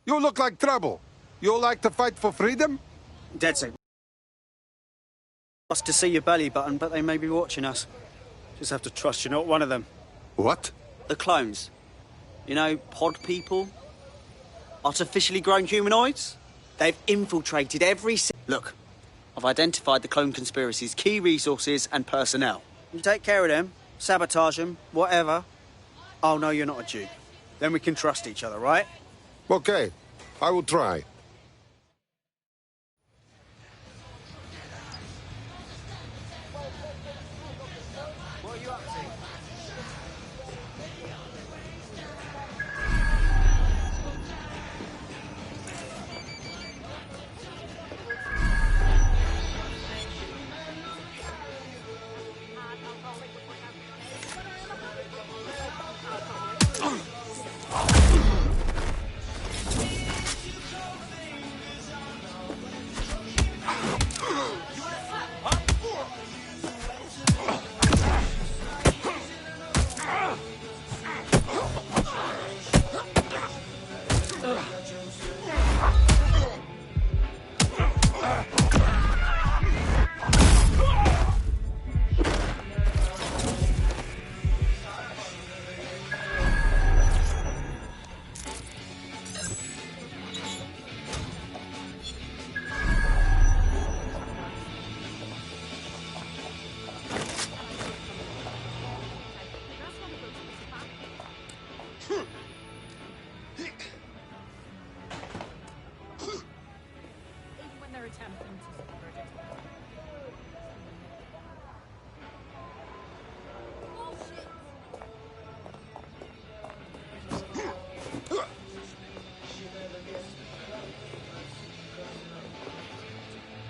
You look like trouble. You like to fight for freedom? Dead set. Lost to see your belly button, but they may be watching us. Just have to trust you're not one of them. What? The clones. You know, pod people? Artificially grown humanoids? They've infiltrated every... Look, I've identified the clone conspiracy's key resources and personnel. You take care of them, sabotage them, whatever. Oh, no, you're not a Jew. Then we can trust each other, right? Okay, I will try. What are you up to?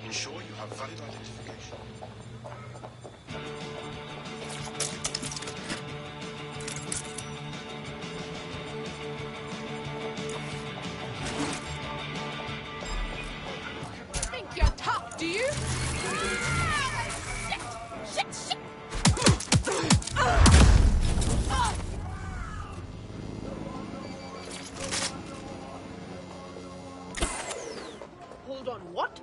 Ensure you have valid identification. Think you're tough, do you? Shit! Shit! Shit! Hold on, what?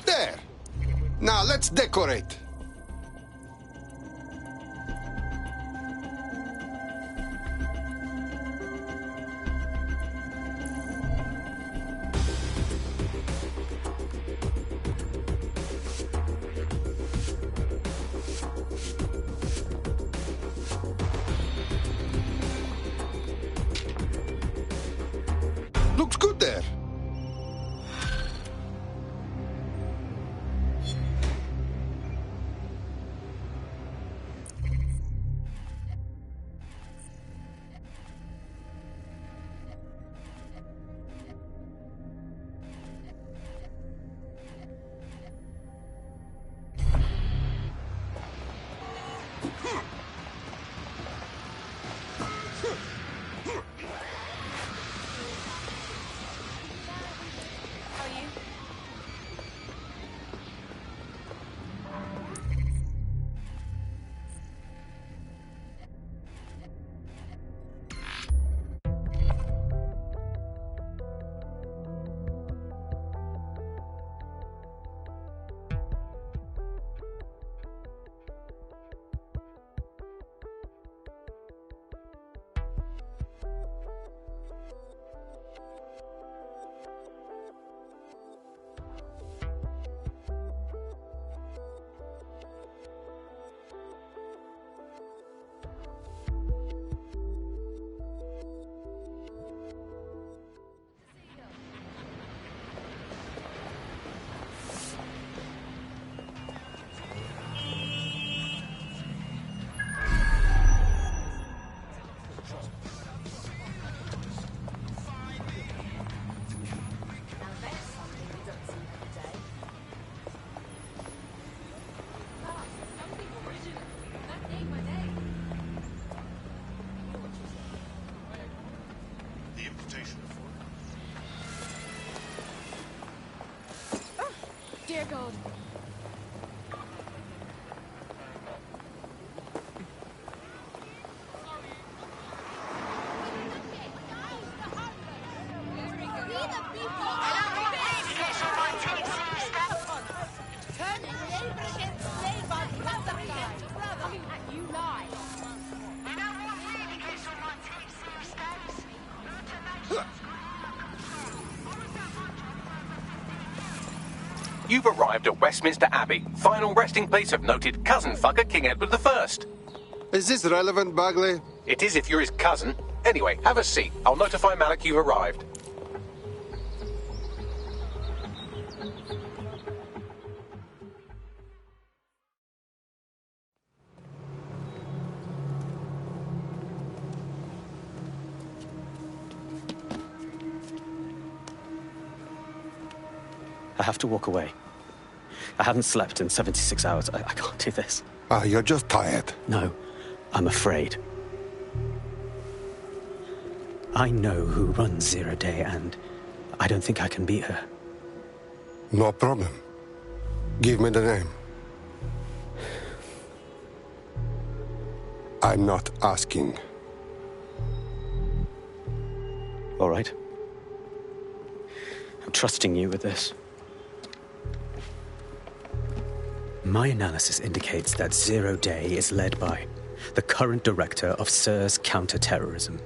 There. Now let's decorate. Looks good there. God. You've arrived at Westminster Abbey, final resting place of noted cousin fucker King Edward I. Is this relevant, Bagley? It is if you're his cousin. Anyway, have a seat. I'll notify Malik you've arrived. I have to walk away. I haven't slept in 76 hours. I can't do this. You're just tired. No, I'm afraid. I know who runs Zero Day, and I don't think I can beat her. No problem. Give me the name. I'm not asking. All right. I'm trusting you with this. My analysis indicates that Zero Day is led by the current director of SIR's counter-terrorism,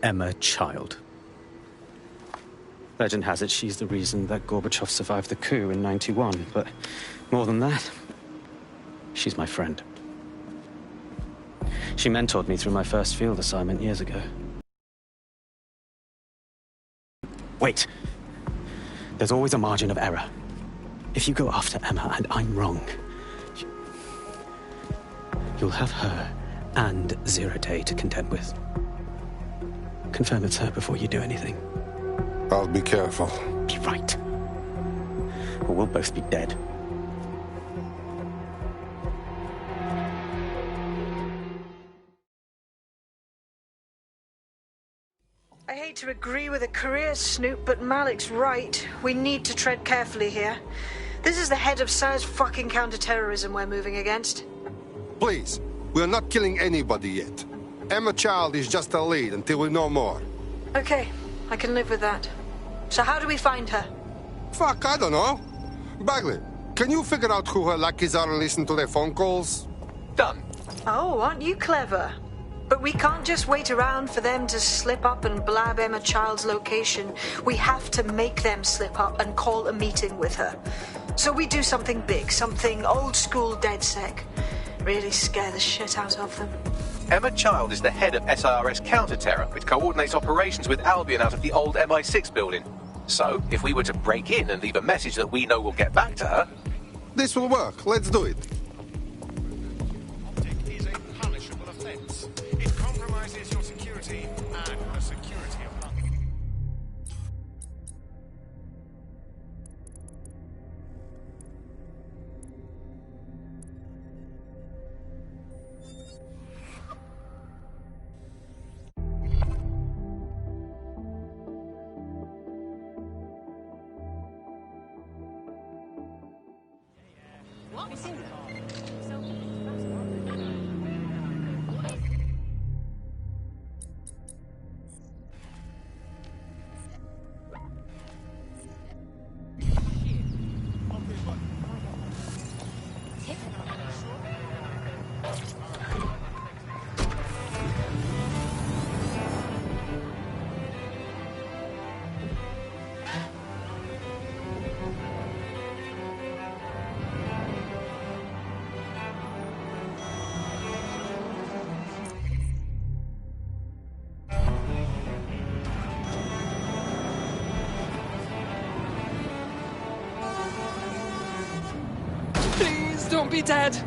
Emma Child. Legend has it she's the reason that Gorbachev survived the coup in '91, but more than that, she's my friend. She mentored me through my first field assignment years ago. Wait. There's always a margin of error. If you go after Emma and I'm wrong, you'll have her and Zero Day to contend with. Confirm it's her before you do anything. I'll be careful. Be right. Or we'll both be dead. I hate to agree with a career snoop, but Malik's right. We need to tread carefully here. This is the head of SIR's fucking counter-terrorism we're moving against. Please, we're not killing anybody yet. Emma Child is just a lead until we know more. Okay, I can live with that. So how do we find her? Fuck, I don't know. Bagley, can you figure out who her lackeys are and listen to their phone calls? Done. Oh, aren't you clever? But we can't just wait around for them to slip up and blab Emma Child's location. We have to make them slip up and call a meeting with her. So we do something big, something old-school DedSec. Really scare the shit out of them. Emma Child is the head of SIRS counter-terror, which coordinates operations with Albion out of the old MI6 building. So, if we were to break in and leave a message that we know will get back to her... This will work. Let's do it. Optic is a punishable offence. It compromises your security and the security of others. Please don't be dead.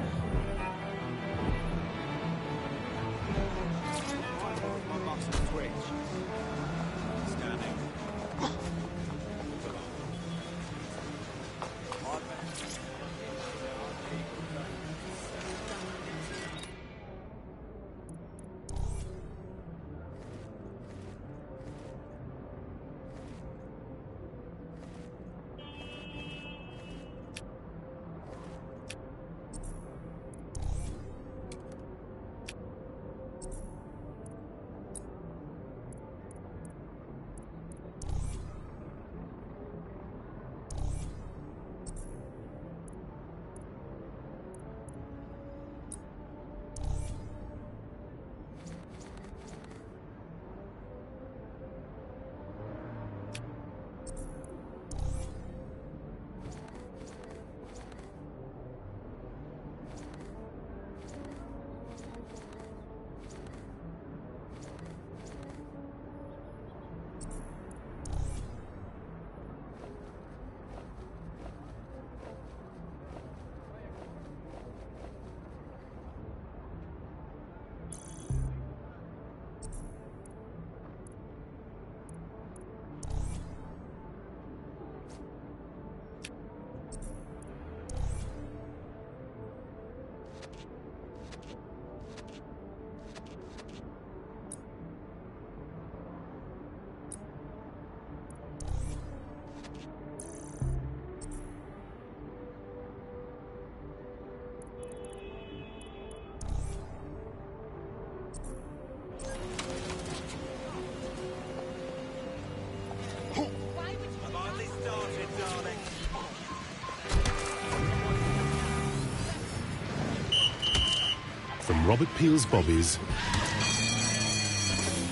From Robert Peel's Bobbies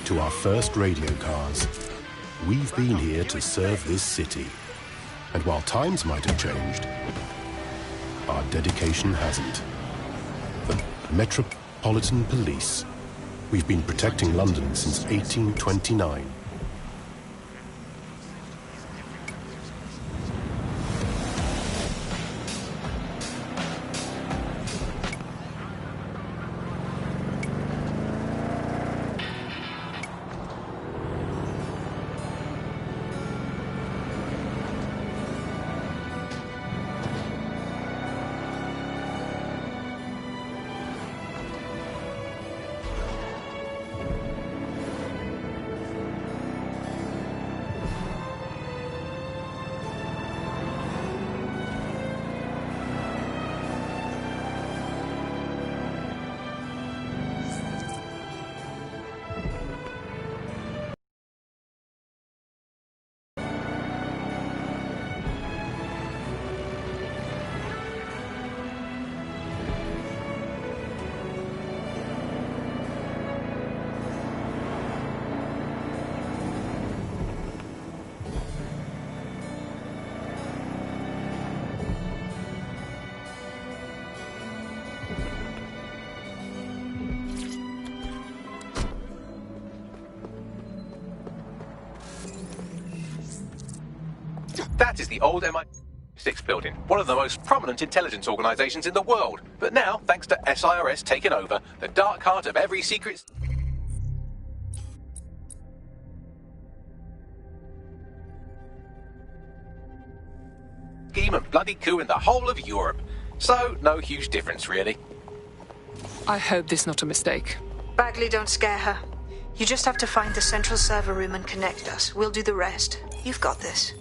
to our first radio cars, we've been here to serve this city. And while times might have changed, our dedication hasn't. The Metropolitan Police. We've been protecting London since 1829. That is the old MI6 building, one of the most prominent intelligence organisations in the world. But now, thanks to SIRS taking over, the dark heart of every secret scheme and bloody coup in the whole of Europe. So, no huge difference, really. I hope this is not a mistake. Bagley, don't scare her. You just have to find the central server room and connect us. We'll do the rest. You've got this.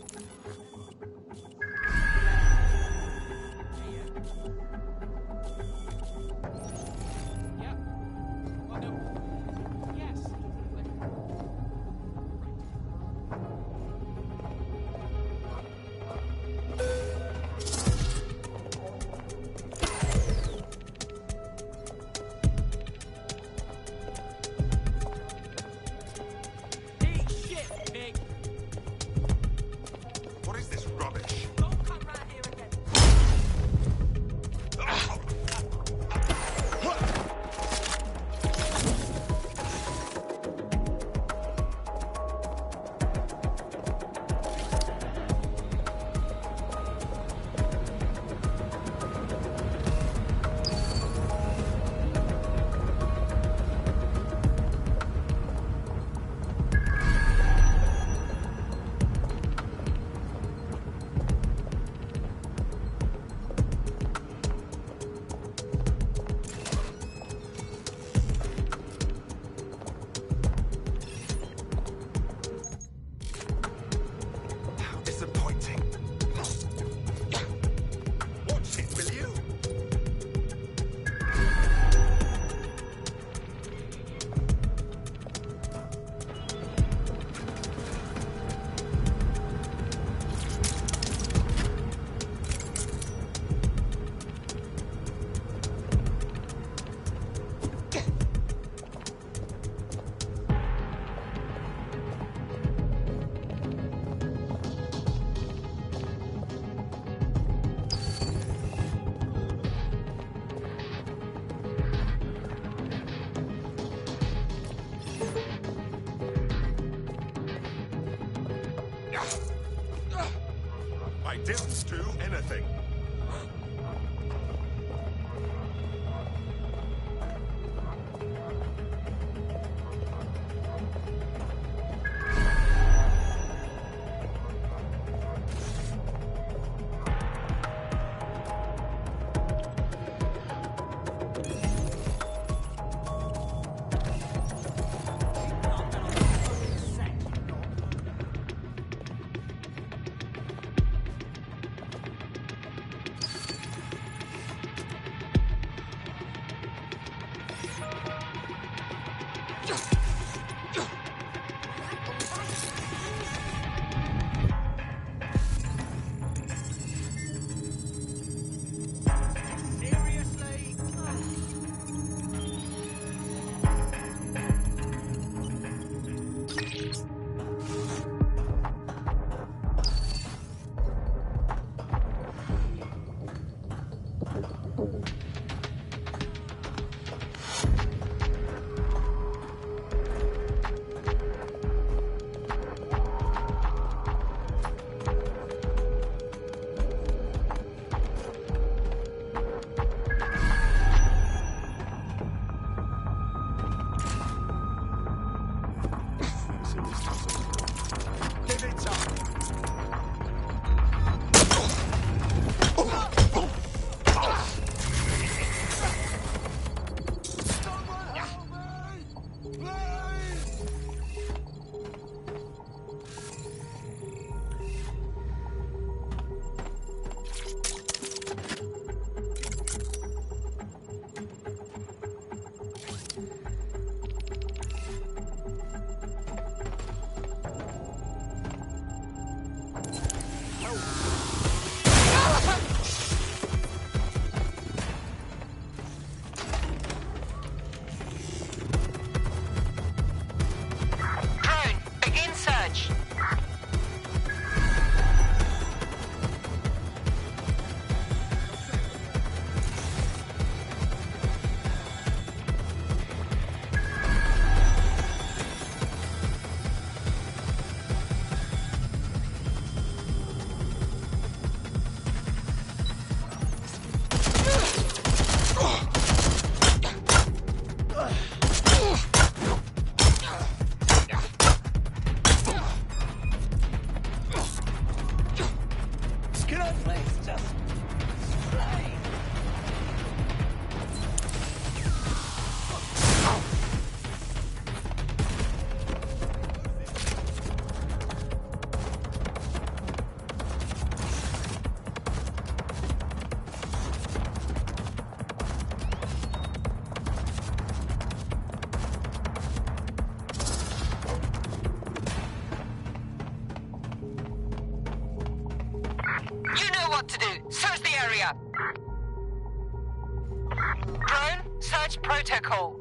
I didn't do anything. Drone, search protocol.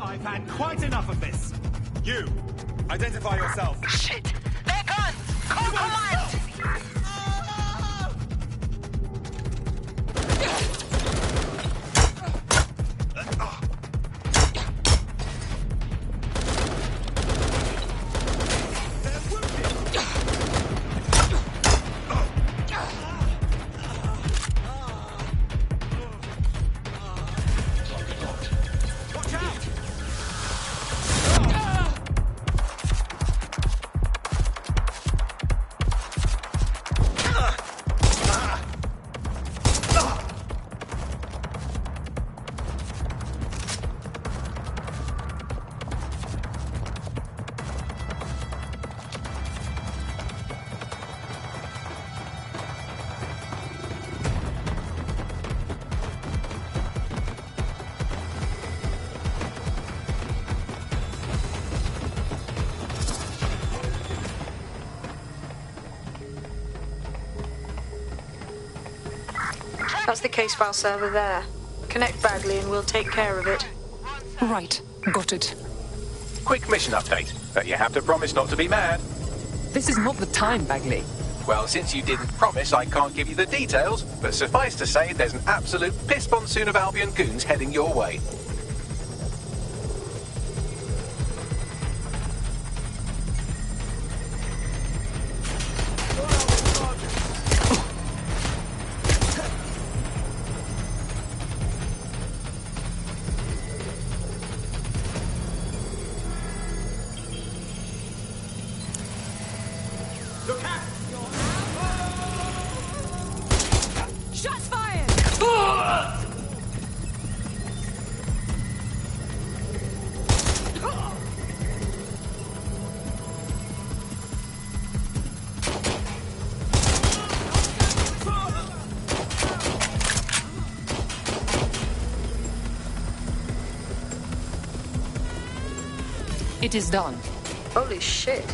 I've had quite enough of this. You, identify yourself. Shit! They're guns! Call command! That's the case file server there. Connect Bagley and we'll take care of it. Right. Got it. Quick mission update. But you have to promise not to be mad. This is not the time, Bagley. Well, since you didn't promise, I can't give you the details, but suffice to say there's an absolute piss monsoon of Albion goons heading your way. Shots fired! It is done. Holy shit.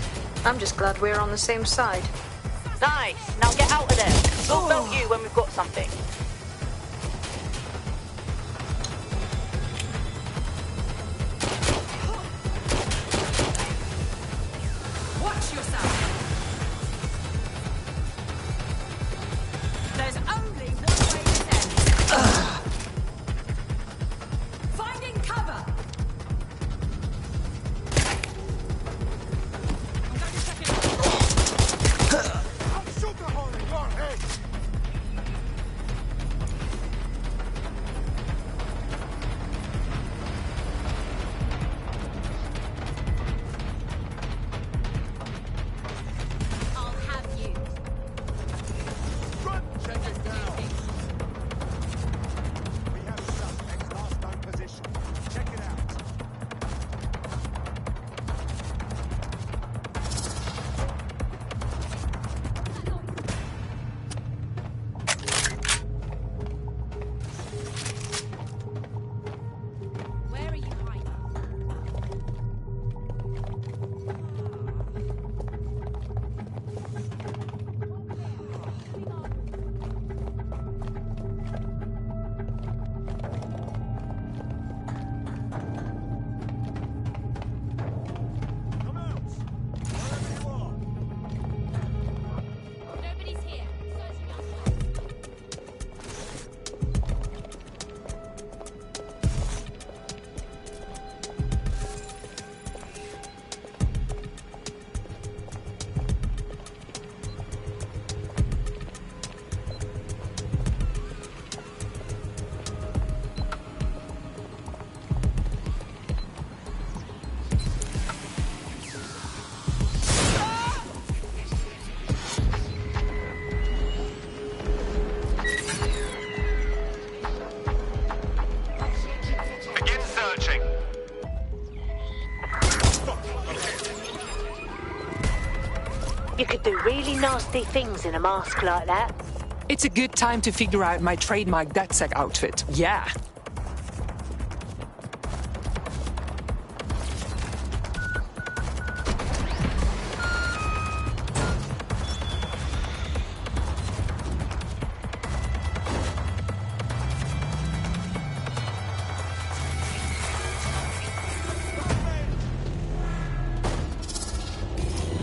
I'm just glad we're on the same side. Nice. Now get out of there. We'll belt you when we've got something. Watch yourself! There's only one way to end. Finding cover! You could do really nasty things in a mask like that. It's a good time to figure out my trademark DedSec outfit. Yeah.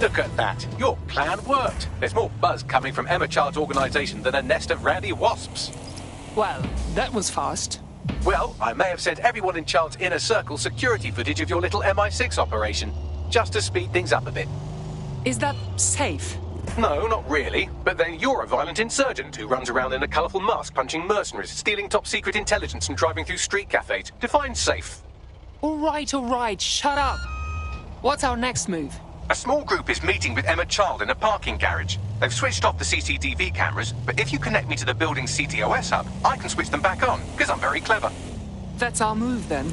Look at that. Your plan worked. There's more buzz coming from Emma Child's organisation than a nest of rowdy wasps. Well, that was fast. Well, I may have sent everyone in Child's inner circle security footage of your little MI6 operation, just to speed things up a bit. Is that safe? No, not really. But then you're a violent insurgent who runs around in a colourful mask punching mercenaries, stealing top-secret intelligence and driving through street cafes. Define safe. All right, shut up. What's our next move? A small group is meeting with Emma Child in a parking garage. They've switched off the CCTV cameras, but if you connect me to the building's CTOS hub, I can switch them back on, because I'm very clever. That's our move, then.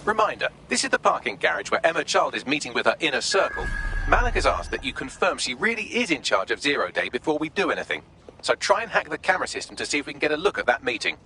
Reminder, this is the parking garage where Emma Child is meeting with her inner circle. Malik has asked that you confirm she really is in charge of Zero Day before we do anything. So try and hack the camera system to see if we can get a look at that meeting.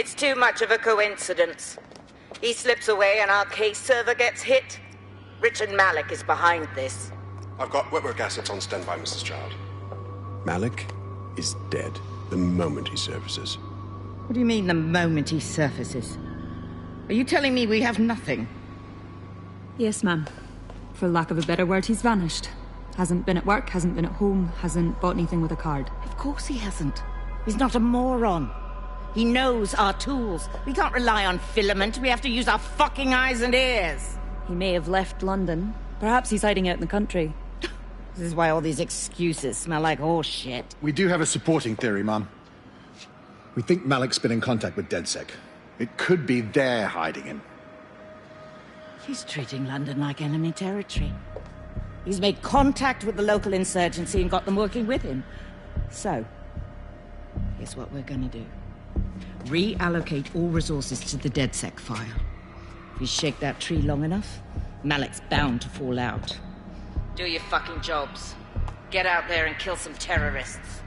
It's too much of a coincidence. He slips away and our case server gets hit. Richard Malik is behind this. I've got wetwork assets on standby, Mrs. Child. Malik is dead the moment he surfaces. What do you mean, the moment he surfaces? Are you telling me we have nothing? Yes, ma'am. For lack of a better word, he's vanished. Hasn't been at work, hasn't been at home, hasn't bought anything with a card. Of course he hasn't. He's not a moron. He knows our tools. We can't rely on filament. We have to use our fucking eyes and ears. He may have left London. Perhaps he's hiding out in the country. This is why all these excuses smell like horse shit. We do have a supporting theory, Mum. We think Malik's been in contact with DedSec. It could be they're hiding him. He's treating London like enemy territory. He's made contact with the local insurgency and got them working with him. So, here's what we're gonna do. Reallocate all resources to the DedSec file. If we shake that tree long enough, Malik's bound to fall out. Do your fucking jobs. Get out there and kill some terrorists.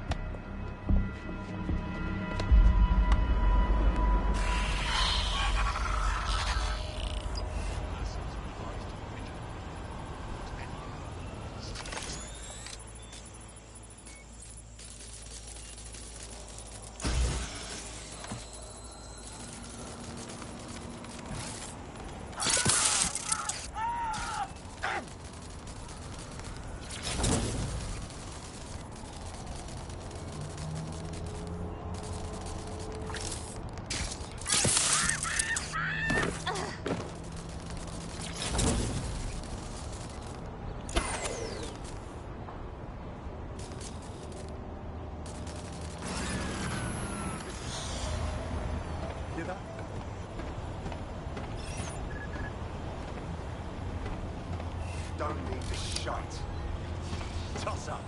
Don't need this shite. Toss up.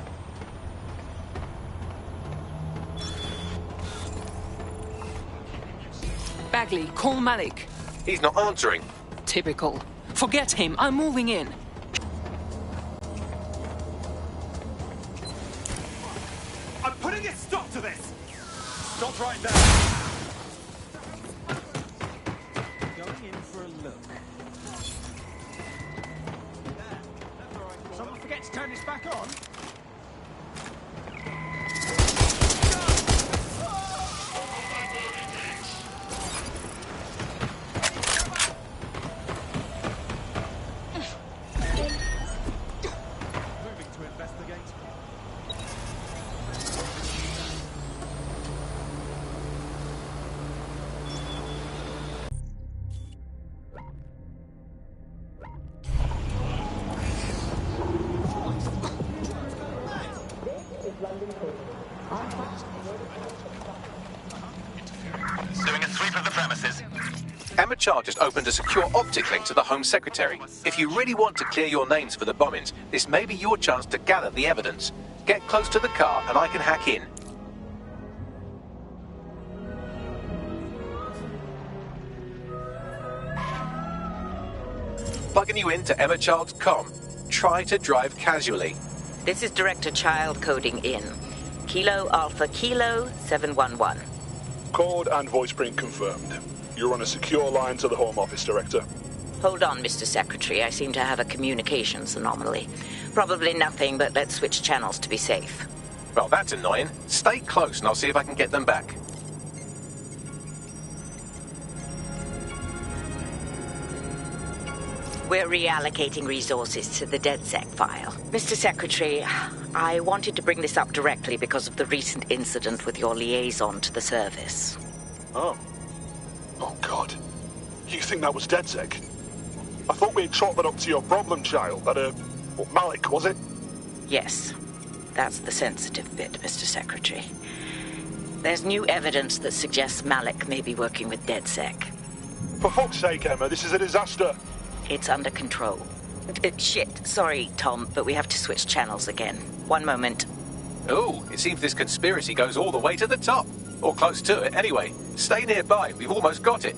Bagley, call Malik. He's not answering. Typical. Forget him. I'm moving in. I'm putting a stop to this! Stop right there! Going in for a look. Someone forget to turn this back on? Moving to investigate. Doing a sweep of the premises. Emma Child just opened a secure optic link to the Home Secretary. If you really want to clear your names for the bombings, this may be your chance to gather the evidence. Get close to the car and I can hack in. Plugging you into Emma Child's comm. Try to drive casually. This is Director Child coding in. Kilo Alpha Kilo 711. Code and voice print confirmed. You're on a secure line to the Home Office, Director. Hold on, Mr. Secretary. I seem to have a communications anomaly. Probably nothing, but let's switch channels to be safe. Well, that's annoying. Stay close and I'll see if I can get them back. We're reallocating resources to the DedSec file. Mr. Secretary, I wanted to bring this up directly because of the recent incident with your liaison to the service. Oh. Oh, God. You think that was DedSec? I thought we had chalked that up to your problem child, that, Malik, was it? Yes. That's the sensitive bit, Mr. Secretary. There's new evidence that suggests Malik may be working with DedSec. For fuck's sake, Emma, this is a disaster. It's under control. Shit, sorry, Tom, but we have to switch channels again. One moment. Oh, it seems this conspiracy goes all the way to the top. Or close to it, anyway. Stay nearby, we've almost got it.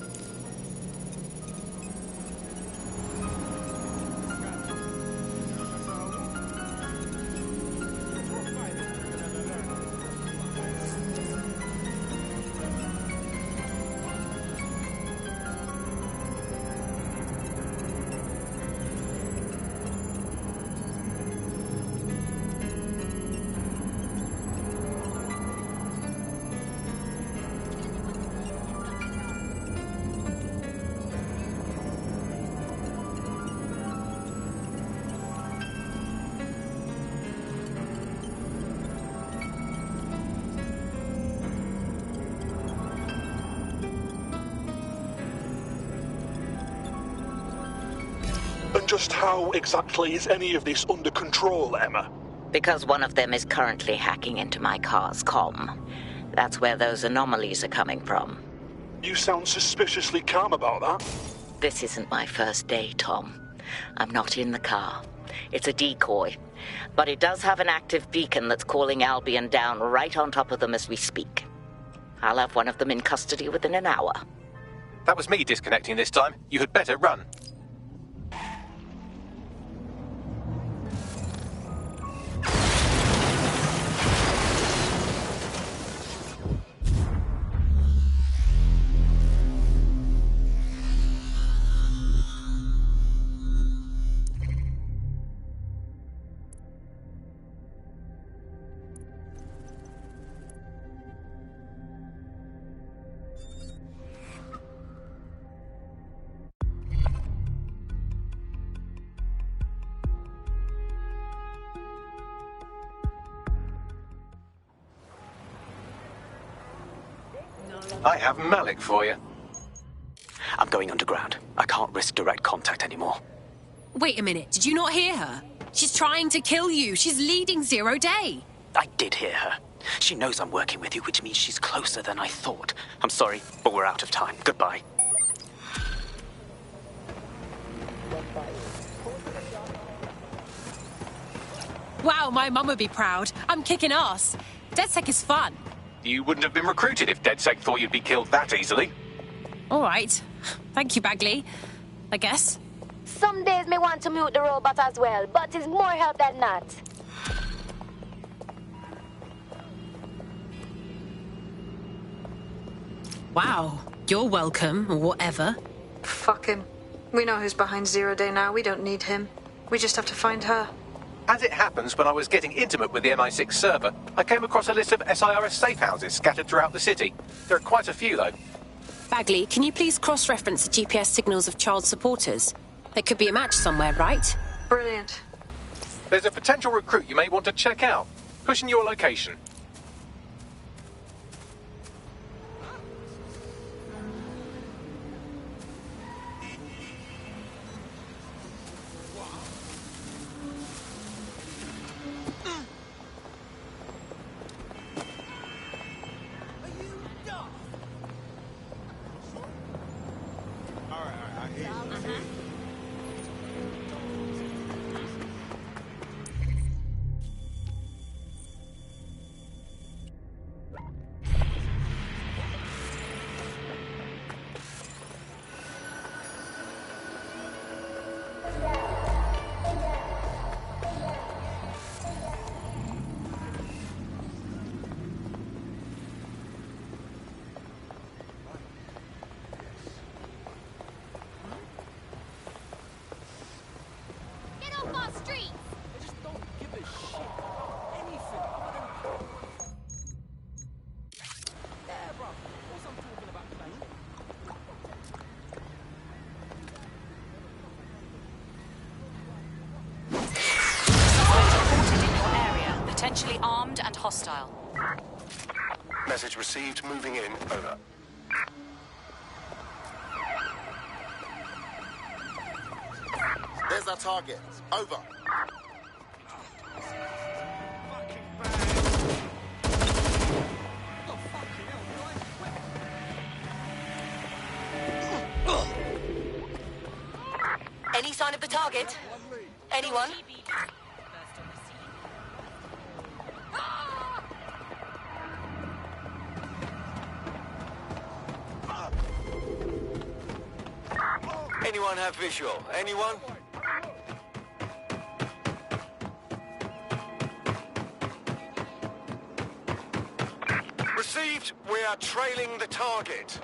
Just how exactly is any of this under control, Emma? Because one of them is currently hacking into my car's comm. That's where those anomalies are coming from. You sound suspiciously calm about that. This isn't my first day, Tom. I'm not in the car. It's a decoy. But it does have an active beacon that's calling Albion down right on top of them as we speak. I'll have one of them in custody within an hour. That was me disconnecting this time. You had better run. I have Malik for you. I'm going underground. I can't risk direct contact anymore. Wait a minute, did you not hear her? She's trying to kill you. She's leading Zero Day. I did hear her. She knows I'm working with you, which means she's closer than I thought. I'm sorry, but we're out of time. Goodbye. Wow, my mum would be proud. I'm kicking ass. DedSec is fun. You wouldn't have been recruited if DedSec thought you'd be killed that easily. All right. Thank you, Bagley. I guess. Some days may want to mute the robot as well, but it's more help than not. Wow. You're welcome, or whatever. Fuck him. We know who's behind Zero Day now. We don't need him. We just have to find her. As it happens, when I was getting intimate with the MI6 server, I came across a list of SIRS safe houses scattered throughout the city. There are quite a few, though. Bagley, can you please cross-reference the GPS signals of child supporters? There could be a match somewhere, right? Brilliant. There's a potential recruit you may want to check out. Push in your location. Potentially armed and hostile. Message received. Moving in. Over. There's our target. Over. Any sign of the target? Anyone? Anyone have visual? Anyone? Received. We are trailing the target.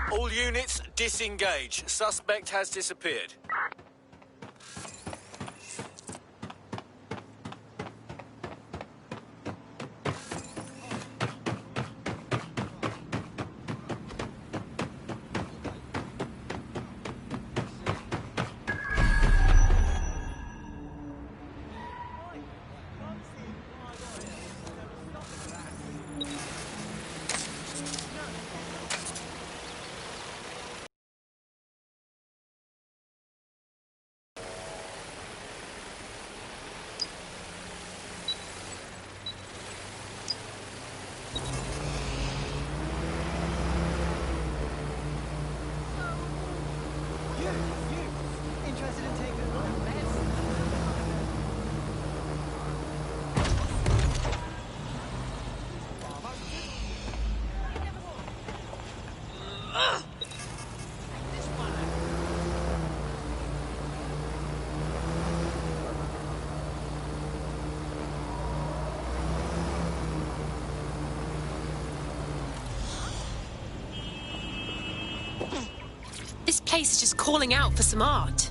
All units, disengage. Suspect has disappeared. This place is just calling out for some art.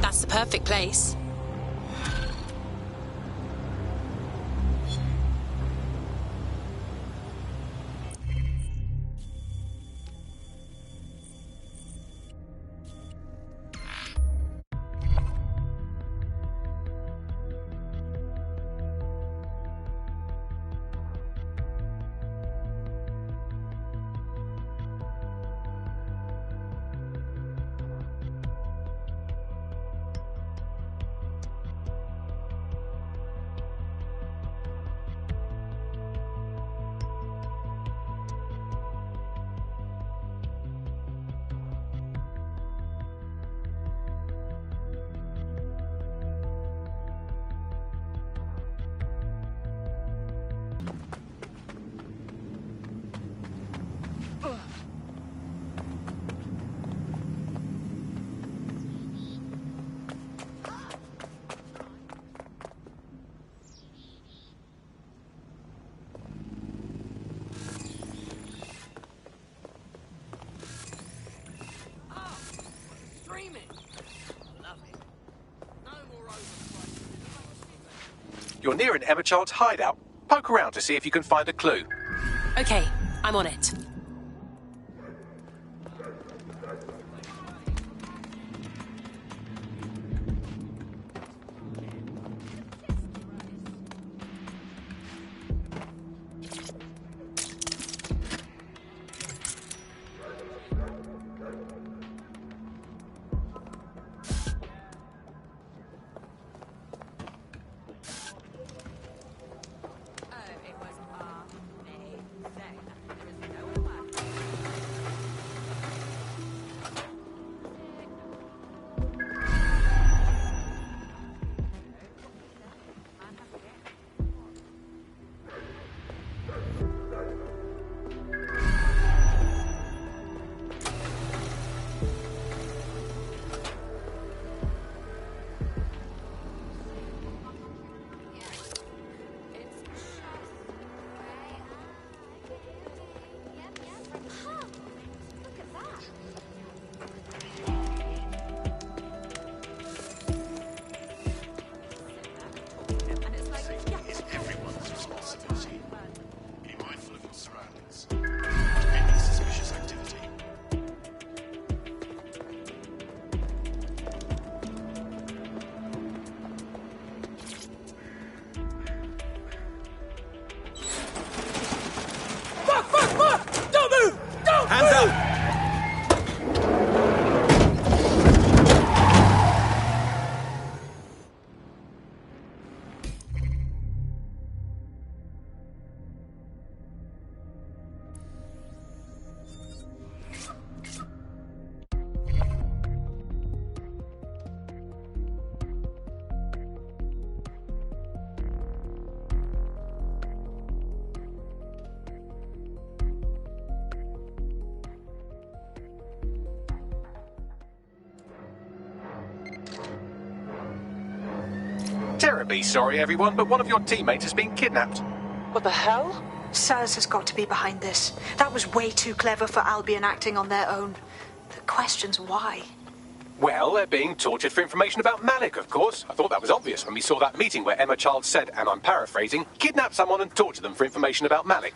That's the perfect place. You're near an Emma Child's hideout. Poke around to see if you can find a clue. Okay, I'm on it. Terribly sorry, everyone, but one of your teammates has been kidnapped. What the hell? SIRS has got to be behind this. That was way too clever for Albion acting on their own. The question's why. Well, they're being tortured for information about Malik, of course. I thought that was obvious when we saw that meeting where Emma Child said, and I'm paraphrasing, kidnap someone and torture them for information about Malik.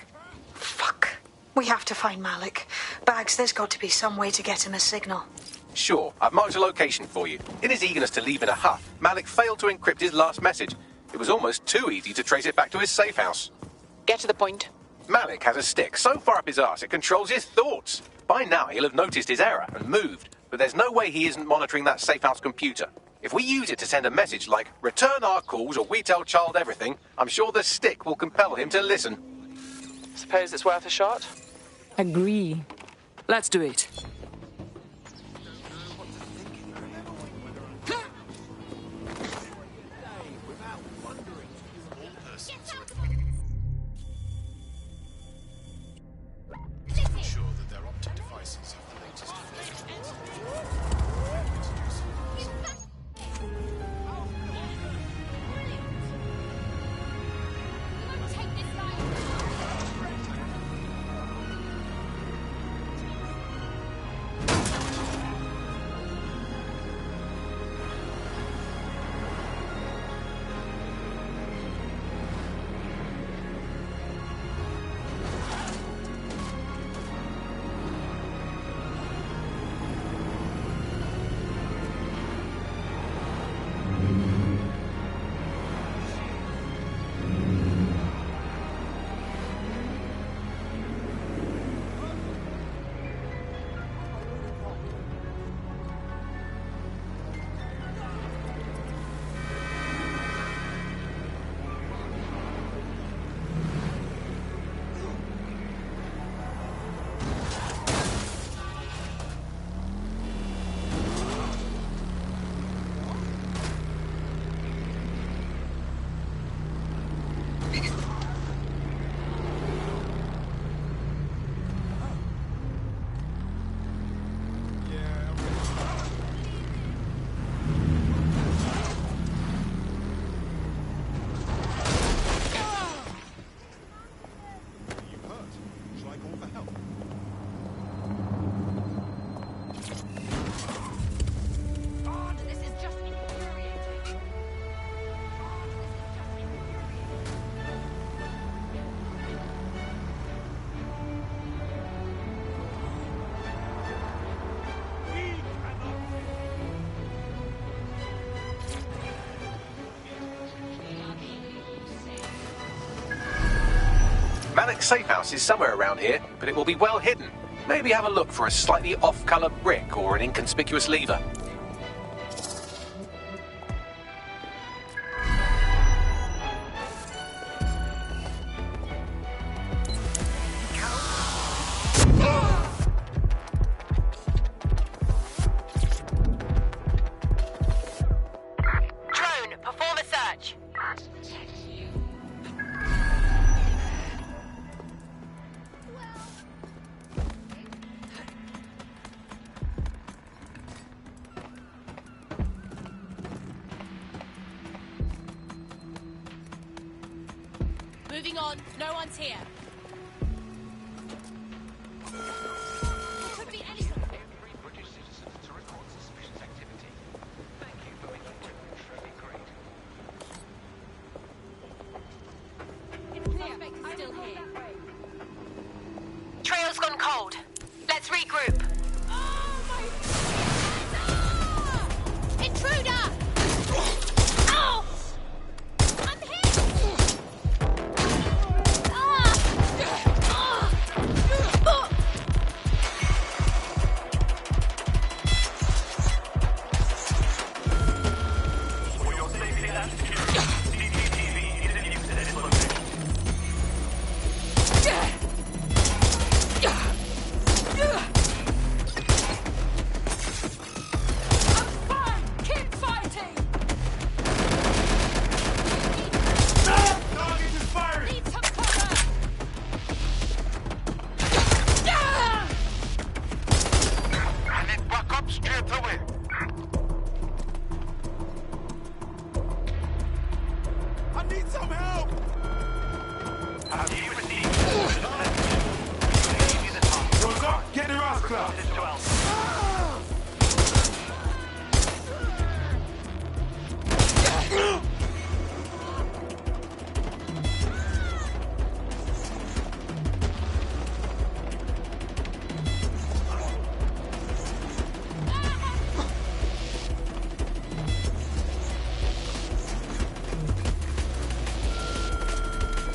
Fuck. We have to find Malik. Bags, there's got to be some way to get him a signal. Sure, I've marked a location for you. In his eagerness to leave in a huff, Malik failed to encrypt his last message. It was almost too easy to trace it back to his safe house. Get to the point. Malik has a stick so far up his arse it controls his thoughts. By now he'll have noticed his error and moved, but there's no way he isn't monitoring that safe house computer. If we use it to send a message like, return our calls or we tell Child everything, I'm sure the stick will compel him to listen. Suppose it's worth a shot? Agree. Let's do it. Ensure that their optic devices have the latest call for help. God, this is just infuriating. Malik's safe house is somewhere around here, but it will be well hidden. Maybe have a look for a slightly off-colour brick or an inconspicuous lever. Drone, perform a search. Moving on. No one's here. Could be anything. Every British citizen to report suspicious activity. Thank you for making Britain truly great. Suspect is still here. Trail's gone cold. Let's regroup. Intruder! Oh! I'm hit! For your safety and security, CCTV is in use at this location. Keep fighting! Target is firing! Need some cover! I need backup straight away. I need some help! Have you received What's up? Get your ass clapped!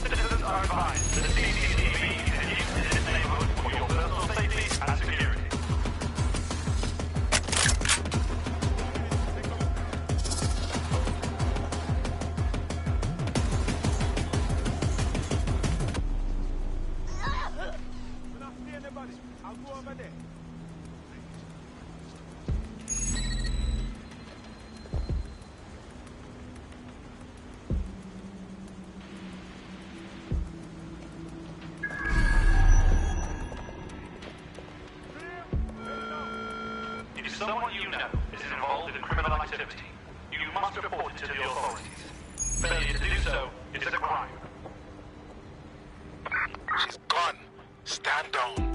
Citizens are advised that the CCTV is in use in this neighborhood for your personal safety and security. When I see anybody, I'll go over there. If someone you know is involved in criminal activity, you must report it to the authorities. Failure to do so is a crime. She's gone. Stand down.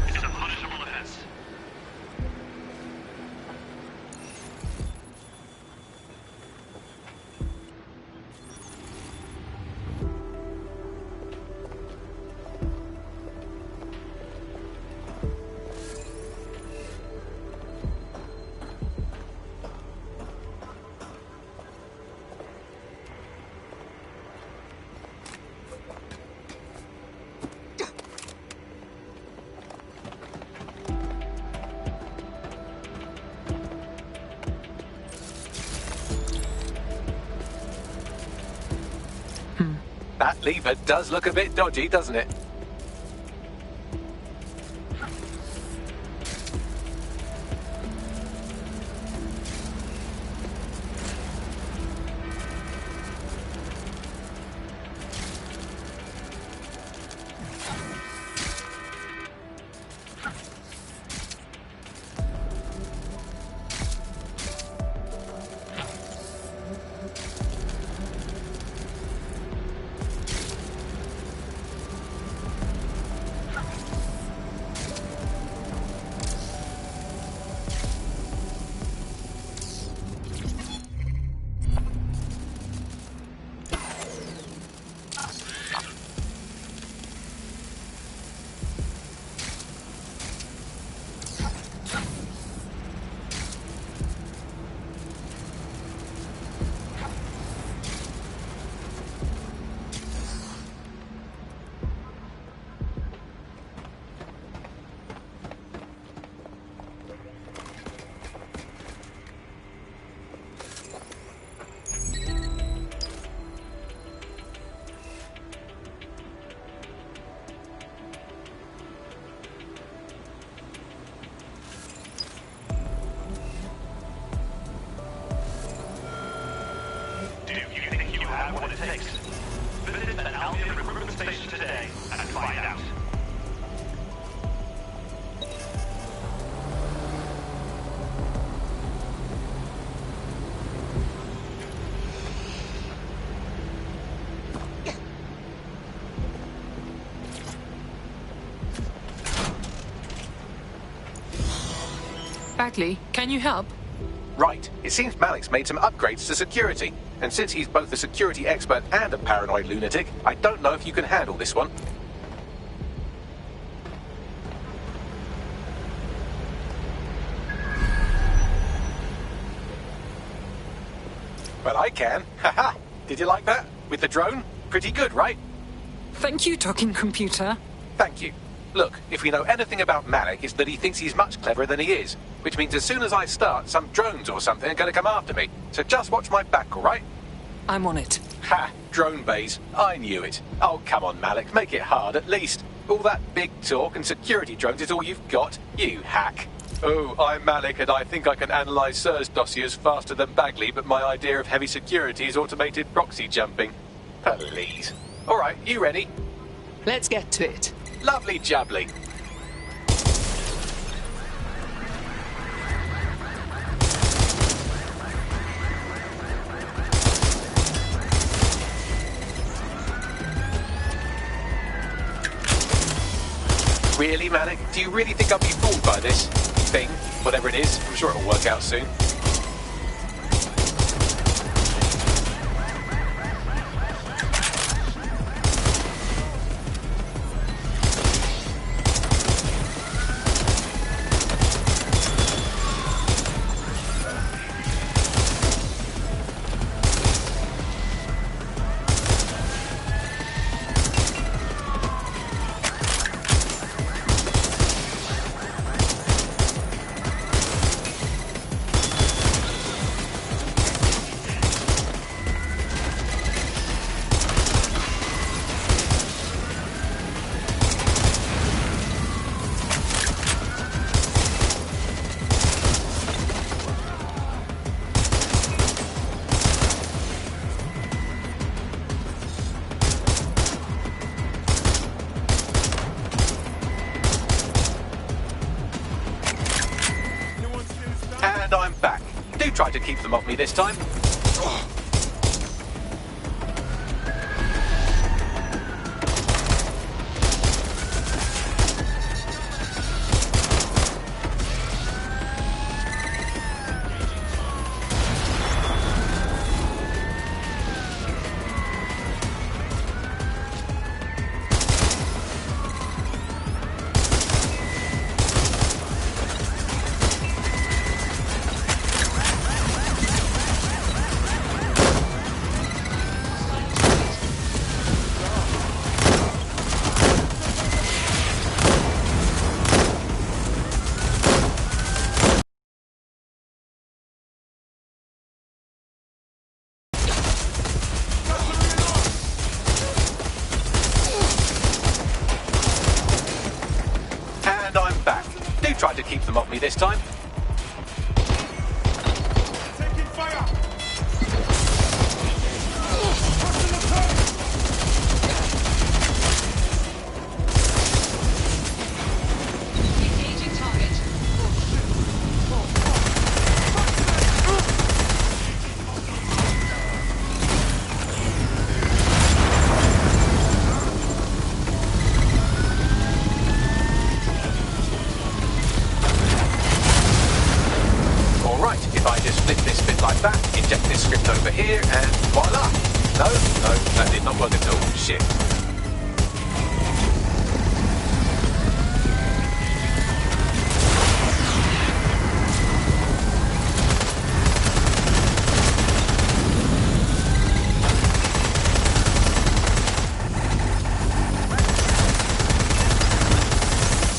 It's a punishable offense. That lever does look a bit dodgy, doesn't it? takes. Visit the Albion recruitment station today and find out. Bagley, can you help? Right. It seems Malik's made some upgrades to security. And since he's both a security expert and a paranoid lunatic, I don't know if you can handle this one. Well, I can. Haha. Did you like that? With the drone? Pretty good, right? Thank you, talking computer. Thank you. Look, if we know anything about Malik, it's that he thinks he's much cleverer than he is. Which means as soon as I start, some drones or something are going to come after me. So just watch my back, all right? I'm on it. Ha! Drone bays. I knew it. Oh, come on, Malik. Make it hard, at least. All that big talk and security drones is all you've got. You hack. Oh, I'm Malik, and I think I can analyse SIRS dossiers faster than Bagley, but my idea of heavy security is automated proxy jumping. Please. All right, you ready? Let's get to it. Lovely jubbly. Really, Malik? Do you really think I'll be fooled by this thing? Whatever it is, I'm sure it'll work out soon. And I'm back. Do try to keep them off me this time. And I'm back. Do try to keep them off me this time. Taking fire! Engaging target. If I just flip this bit like that, inject this script over here, and voila! No, that did not work at all. Shit.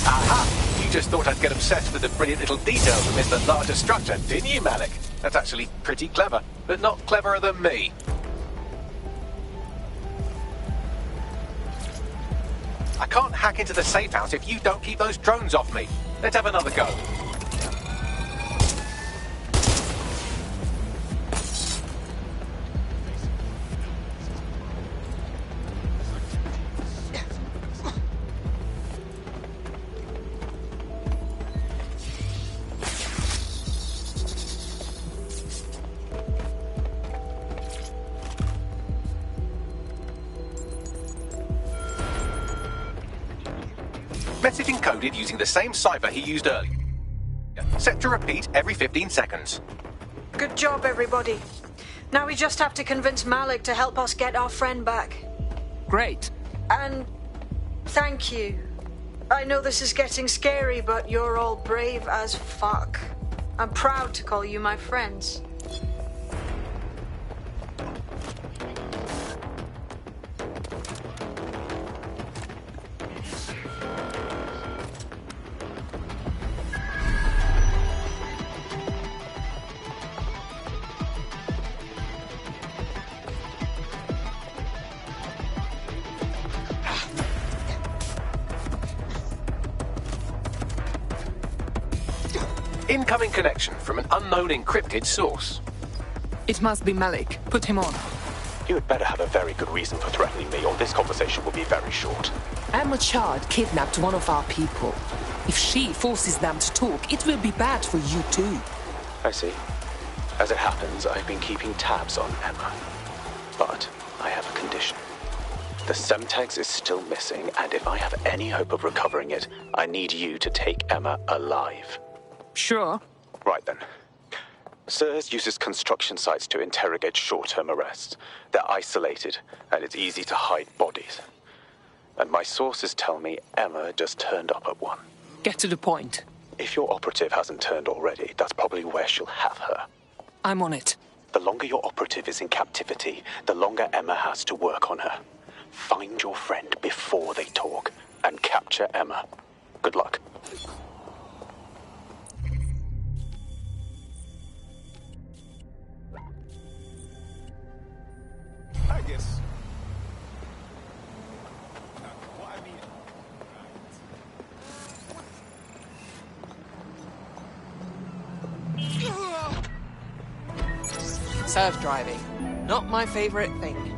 Aha! You just thought I'd get obsessed with the brilliant little details amidst the larger structure, didn't you, Malik? That's actually pretty clever, but not cleverer than me. I can't hack into the safe house if you don't keep those drones off me. Let's have another go. Message encoded using the same cipher he used earlier. Set to repeat every 15 seconds. Good job, everybody. Now we just have to convince Malik to help us get our friend back. Great. And thank you. I know this is getting scary, but you're all brave as fuck. I'm proud to call you my friends. Incoming connection from an unknown encrypted source. It must be Malik. Put him on. You had better have a very good reason for threatening me, or this conversation will be very short. Emma Child kidnapped one of our people. If she forces them to talk, it will be bad for you too. I see. As it happens, I've been keeping tabs on Emma. But I have a condition. The Semtex is still missing, and if I have any hope of recovering it, I need you to take Emma alive. Sure. Right then. SIRS uses construction sites to interrogate short-term arrests. They're isolated, and it's easy to hide bodies. And my sources tell me Emma just turned up at one. Get to the point. If your operative hasn't turned already, that's probably where she'll have her. I'm on it. The longer your operative is in captivity, the longer Emma has to work on her. Find your friend before they talk, and capture Emma. Good luck. I guess. Surf driving. Not my favorite thing.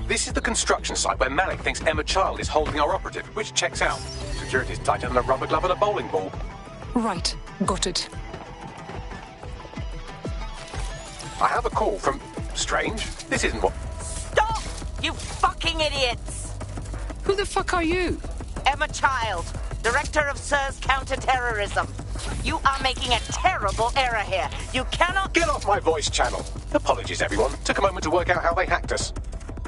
This is the construction site where Malik thinks Emma Child is holding our operative, which checks out. Security's tighter than a rubber glove and a bowling ball. Right. Got it. I have a call from... Strange. This isn't what... Stop! You fucking idiots! Who the fuck are you? Emma Child, Director of SIRS Counter-Terrorism. You are making a terrible error here. You cannot... Get off my voice channel. Apologies, everyone. Took a moment to work out how they hacked us.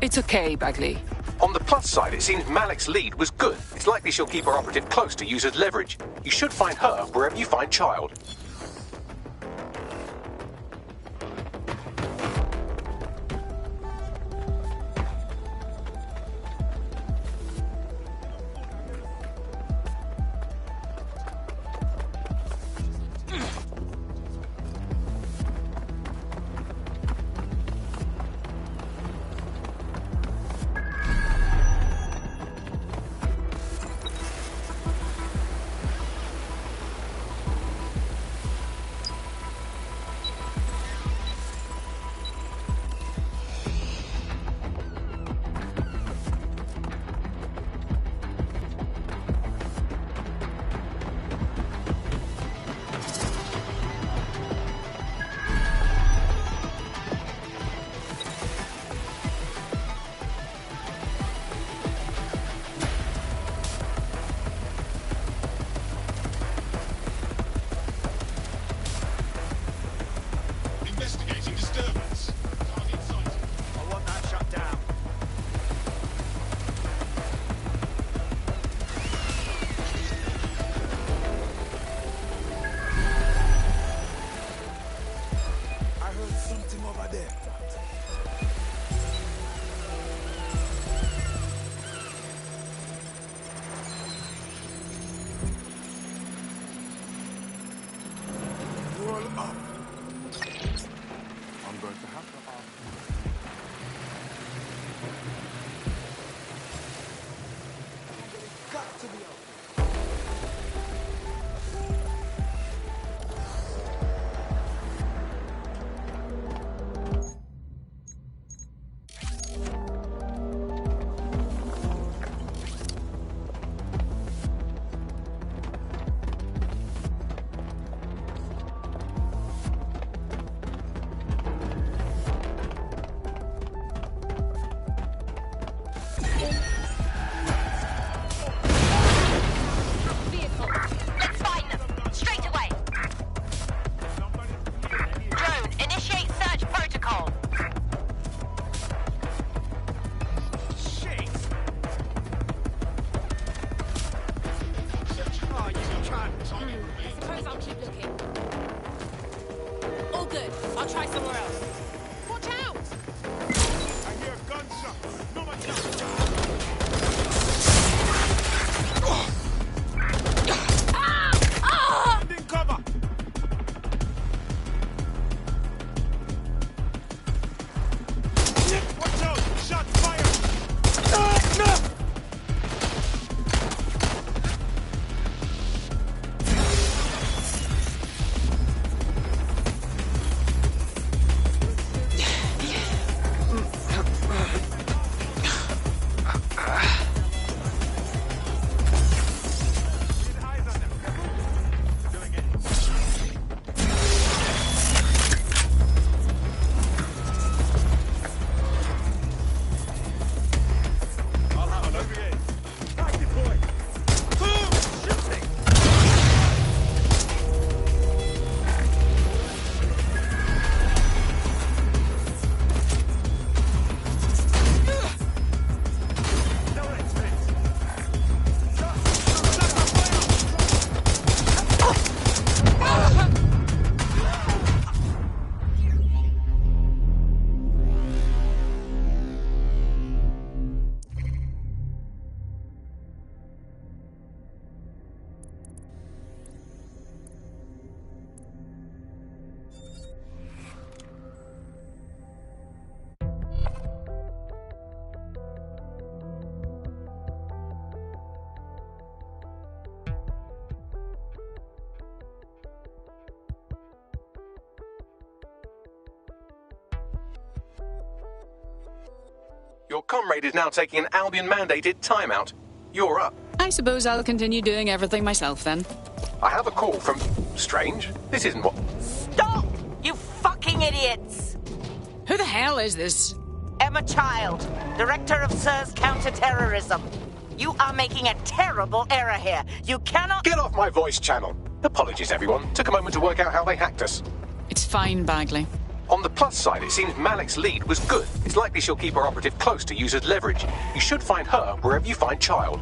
It's okay, Bagley. On the plus side, it seems Malik's lead was good. It's likely she'll keep her operative close to use as leverage. You should find her wherever you find Child. comrade is now taking an Albion-mandated timeout. You're up. I suppose I'll continue doing everything myself, then. I have a call from... Strange. This isn't what... Stop! You fucking idiots! Who the hell is this? Emma Child, Director of SIR's Counter-Terrorism. You are making a terrible error here. You cannot... Get off my voice channel. Apologies, everyone. Took a moment to work out how they hacked us. It's fine, Bagley. On the plus side, it seems Malik's lead was good. It's likely she'll keep her operative close to use as leverage. You should find her wherever you find Child.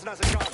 Has a gun.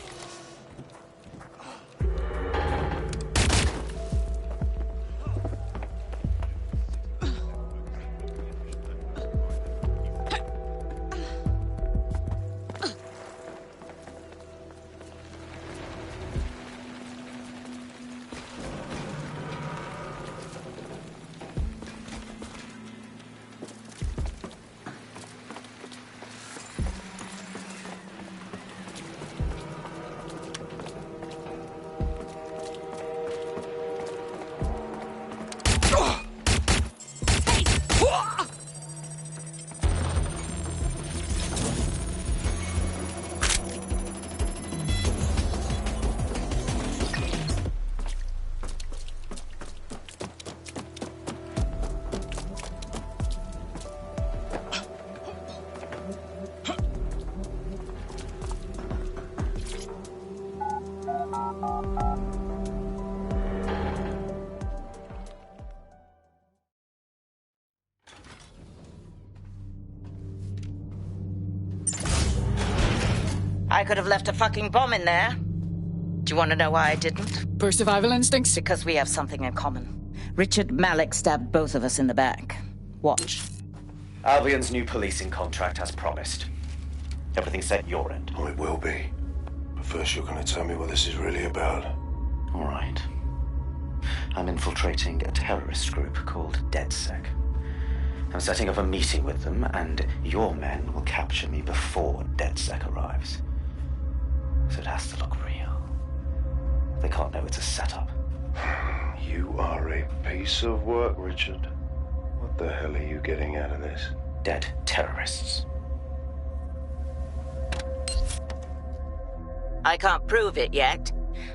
I could have left a fucking bomb in there. Do you want to know why I didn't? Per survival instincts? Because we have something in common. Richard Malik stabbed both of us in the back. Watch. Albion's new policing contract as promised. Everything set your end. Oh, it will be. But first you're going to tell me what this is really about. All right. I'm infiltrating a terrorist group called DedSec. I'm setting up a meeting with them, and your men will capture me before DedSec arrives. So it has to look real. They can't know it's a setup. You are a piece of work, Richard. What the hell are you getting out of this? Dead terrorists. I can't prove it yet,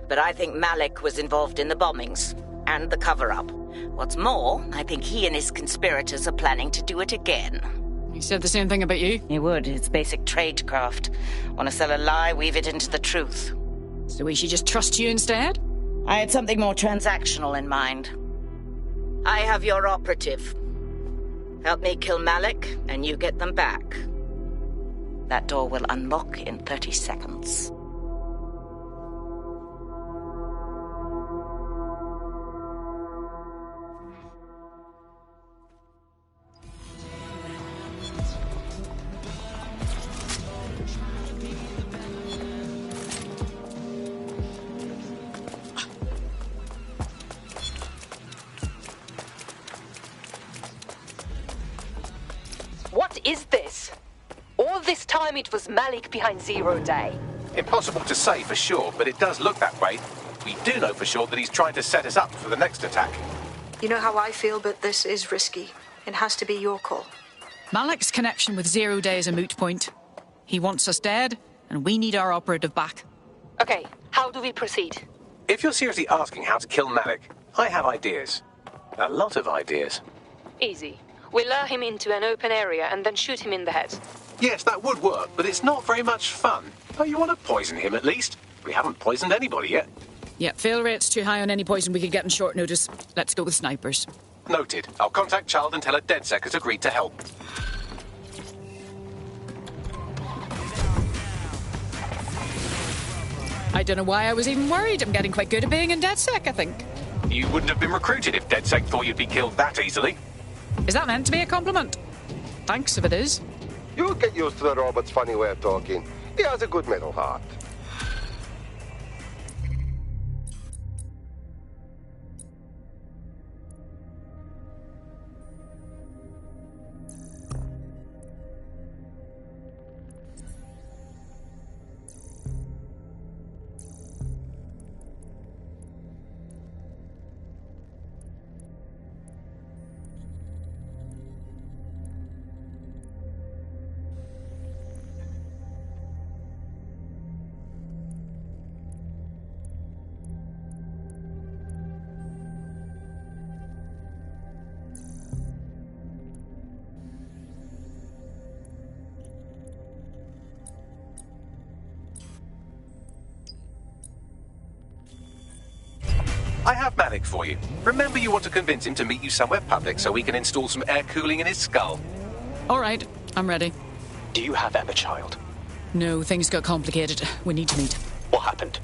but I think Malik was involved in the bombings and the cover-up. What's more, I think he and his conspirators are planning to do it again. He said the same thing about you? He would. It's basic tradecraft. Want to sell a lie, weave it into the truth. So we should just trust you instead? I had something more transactional in mind. I have your operative. Help me kill Malik, and you get them back. That door will unlock in 30 seconds. What is this? All this time it was Malik behind Zero Day. Impossible to say for sure, but it does look that way. We do know for sure that he's trying to set us up for the next attack. You know how I feel, but this is risky. It has to be your call. Malik's connection with Zero Day is a moot point. He wants us dead, and we need our operative back. Okay, how do we proceed? If you're seriously asking how to kill Malik, I have ideas. A lot of ideas. Easy. We lure him into an open area and then shoot him in the head. Yes, that would work, but it's not very much fun. Oh, you want to poison him at least? We haven't poisoned anybody yet. Yeah, fail rate's too high on any poison we could get in short notice. Let's go with snipers. Noted. I'll contact Child and tell her DedSec has agreed to help. I don't know why I was even worried. I'm getting quite good at being in DedSec, I think. You wouldn't have been recruited if DedSec thought you'd be killed that easily. Is that meant to be a compliment? Thanks if it is. You'll get used to the robot's funny way of talking. He has a good metal heart. I have Malik for you. Remember, you want to convince him to meet you somewhere public so we can install some air cooling in his skull. All right, I'm ready. Do you have Emma Child? No, things got complicated. We need to meet. What happened?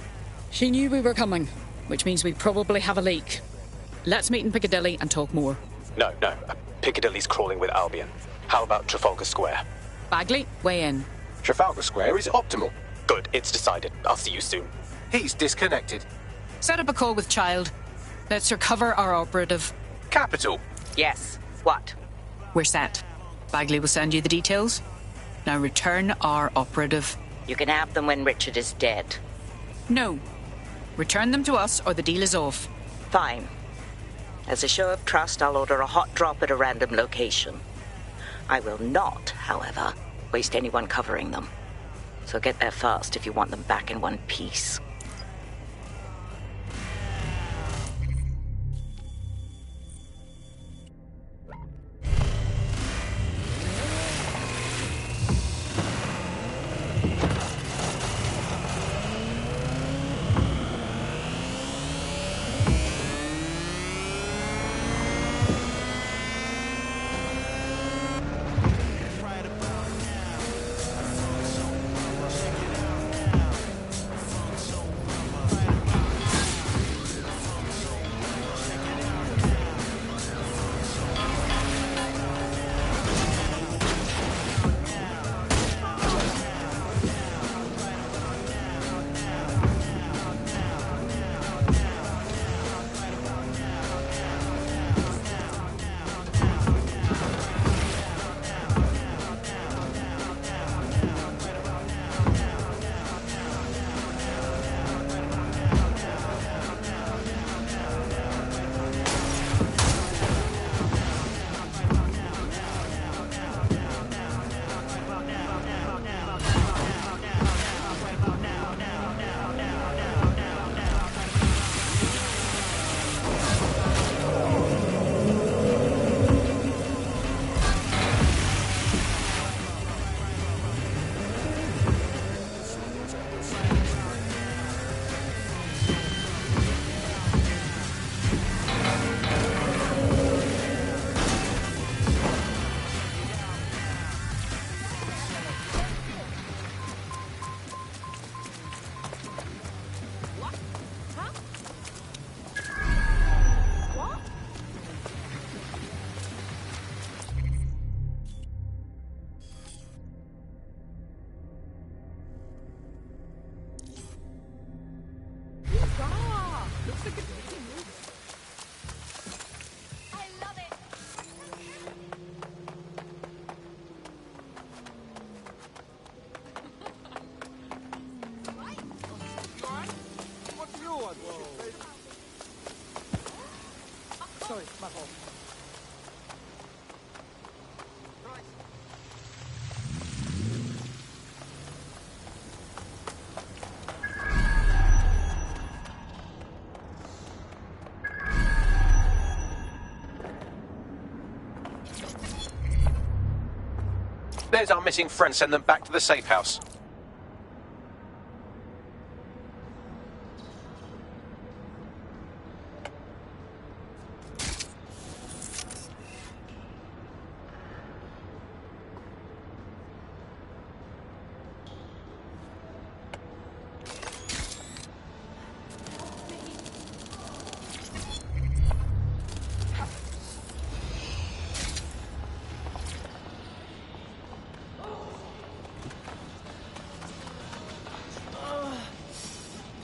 She knew we were coming, which means we probably have a leak. Let's meet in Piccadilly and talk more. No. Piccadilly's crawling with Albion. How about Trafalgar Square? Bagley, weigh in. Trafalgar Square is optimal. Good, it's decided. I'll see you soon. He's disconnected. Set up a call with Child. Let's recover our operative. Capital. Yes. What? We're set. Bagley will send you the details. Now return our operative. You can have them when Richard is dead. No. Return them to us or the deal is off. Fine. As a show of trust, I'll order a hot drop at a random location. I will not, however, waste anyone covering them. So get there fast if you want them back in one piece. There's our missing friend. Send them back to the safe house.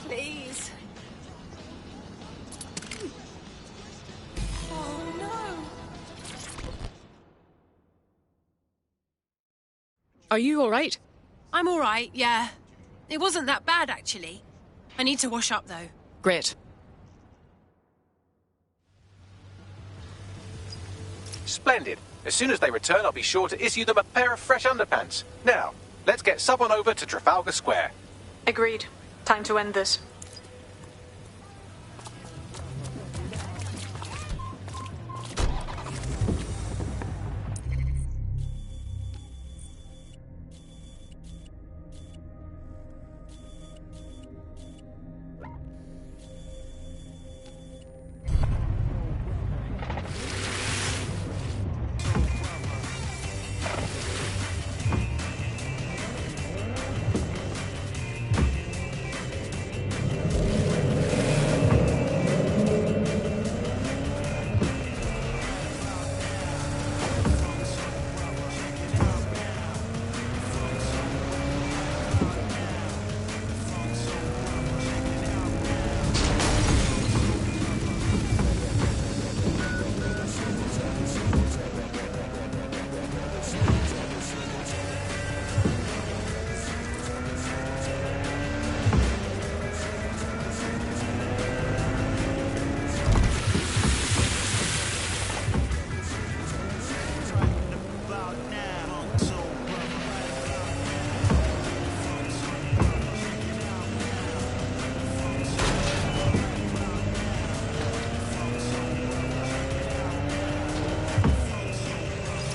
Please. Oh, no. Are you all right? I'm all right, yeah. It wasn't that bad, actually. I need to wash up, though. Great. Splendid. As soon as they return, I'll be sure to issue them a pair of fresh underpants. Now, let's get someone over to Trafalgar Square. Agreed. Time to end this.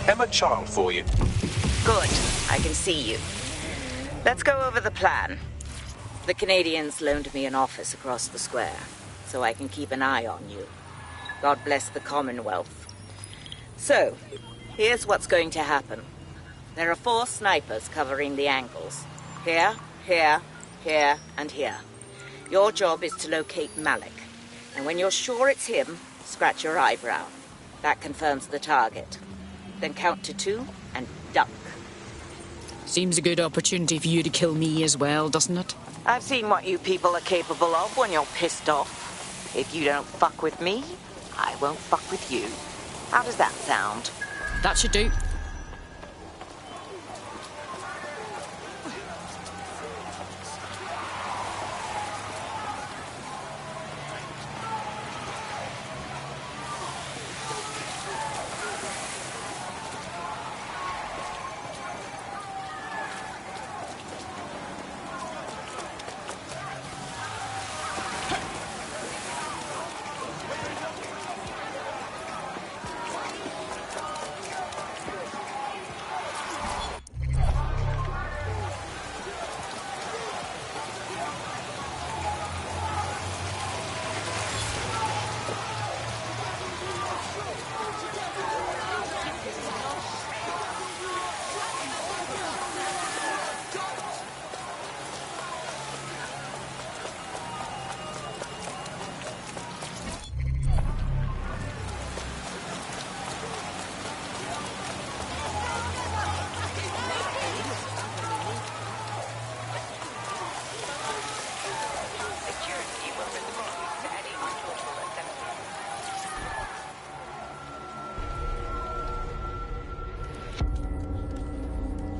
Emma Child for you. Good. I can see you. Let's go over the plan. The Canadians loaned me an office across the square, so I can keep an eye on you. God bless the Commonwealth. So, here's what's going to happen. There are 4 snipers covering the angles. Here, here, here, and here. Your job is to locate Malik. And when you're sure it's him, scratch your eyebrow. That confirms the target. Then count to 2 and duck. Seems a good opportunity for you to kill me as well, doesn't it? I've seen what you people are capable of when you're pissed off. If you don't fuck with me, I won't fuck with you. How does that sound? That should do.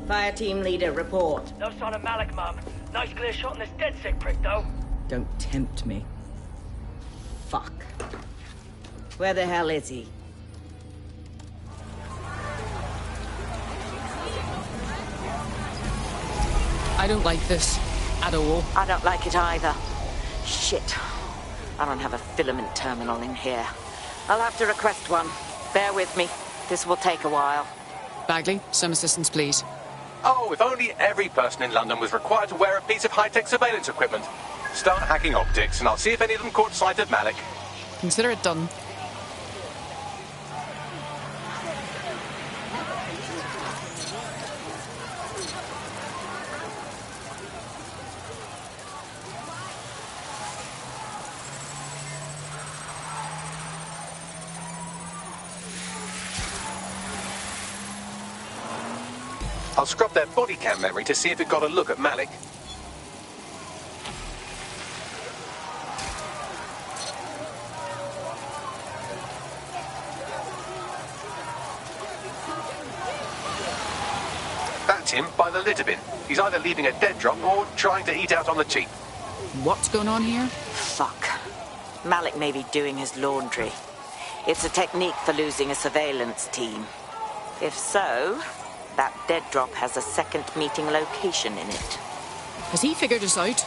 Fire team leader, report. No sign of Malik, Mum. Nice clear shot on this dead sick prick, though. Don't tempt me. Fuck. Where the hell is he? I don't like this at all. I don't like it either. Shit. I don't have a filament terminal in here. I'll have to request one. Bear with me. This will take a while. Bagley, some assistance, please. Oh, if only every person in London was required to wear a piece of high-tech surveillance equipment. Start hacking optics, and I'll see if any of them caught sight of Malik. Consider it done. I'll scrub their body cam memory to see if it got a look at Malik. That's him by the litter bin. He's either leaving a dead drop or trying to eat out on the cheap. What's going on here? Fuck. Malik may be doing his laundry. It's a technique for losing a surveillance team. If so, that dead drop has a second meeting location in it. Has he figured us out?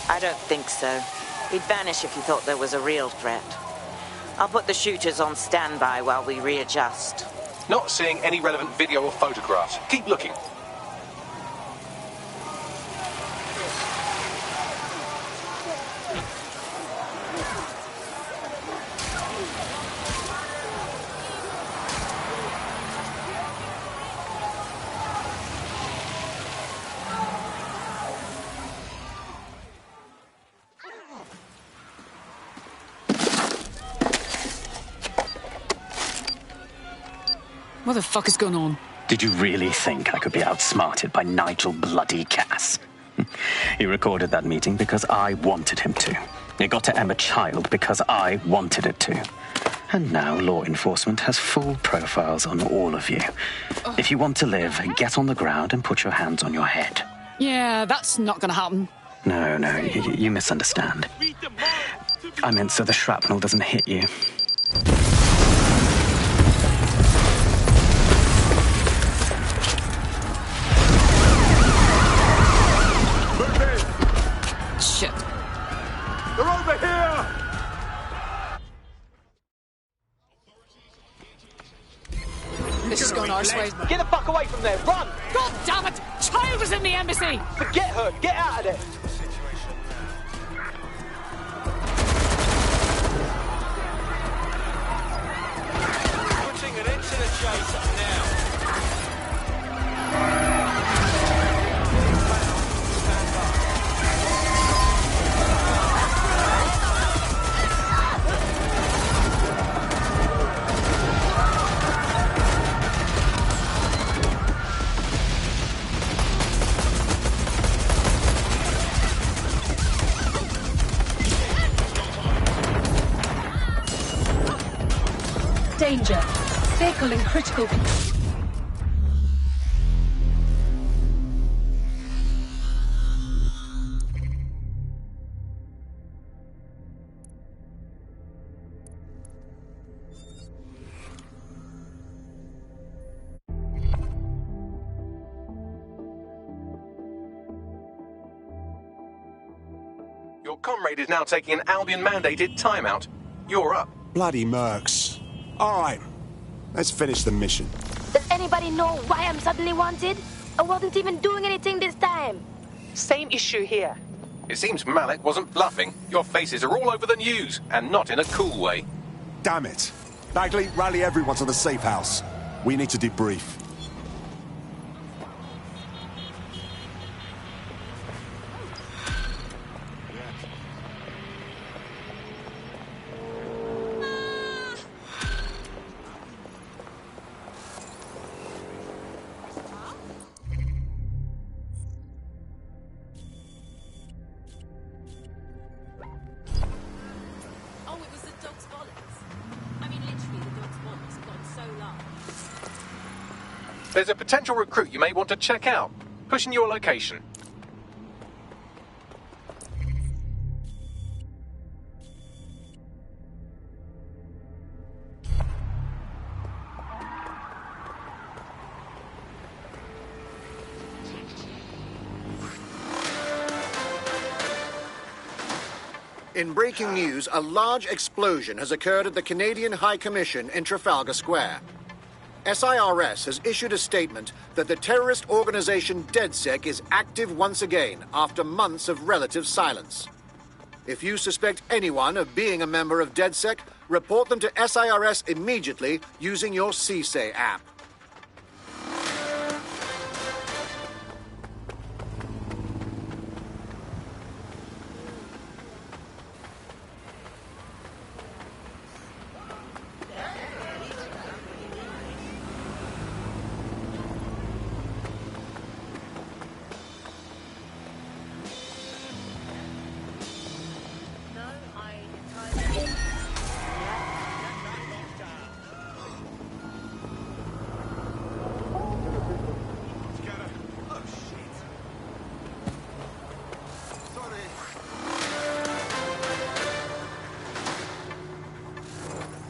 I don't think so. He'd vanish if he thought there was a real threat. I'll put the shooters on standby while we readjust. Not seeing any relevant video or photographs. Keep looking. What the fuck is going on? Did you really think I could be outsmarted by Nigel bloody Cass? He recorded that meeting because I wanted him to. It got to Emma Child because I wanted it to. And now law enforcement has full profiles on all of you. If you want to live, get on the ground and put your hands on your head. Yeah, that's not gonna happen. No, you misunderstand. I meant so the shrapnel doesn't hit you. Shit. They're over here! This is going our way. Get the fuck away from there! Run! God damn it! Child is in the embassy! Forget her! Get out of there! Putting an end to the chase now. Danger. Vehicle in critical... Your comrade is now taking an Albion-mandated timeout. You're up. Bloody mercs. All right, let's finish the mission. Does anybody know why I'm suddenly wanted? I wasn't even doing anything this time. Same issue here. It seems Malik wasn't bluffing. Your faces are all over the news, and not in a cool way. Damn it. Bagley, rally everyone to the safe house. We need to debrief. There's a potential recruit you may want to check out. Pushing your location. In breaking news, a large explosion has occurred at the Canadian High Commission in Trafalgar Square. SIRS has issued a statement that the terrorist organization DedSec is active once again after months of relative silence. If you suspect anyone of being a member of DedSec, report them to SIRS immediately using your CSAY app.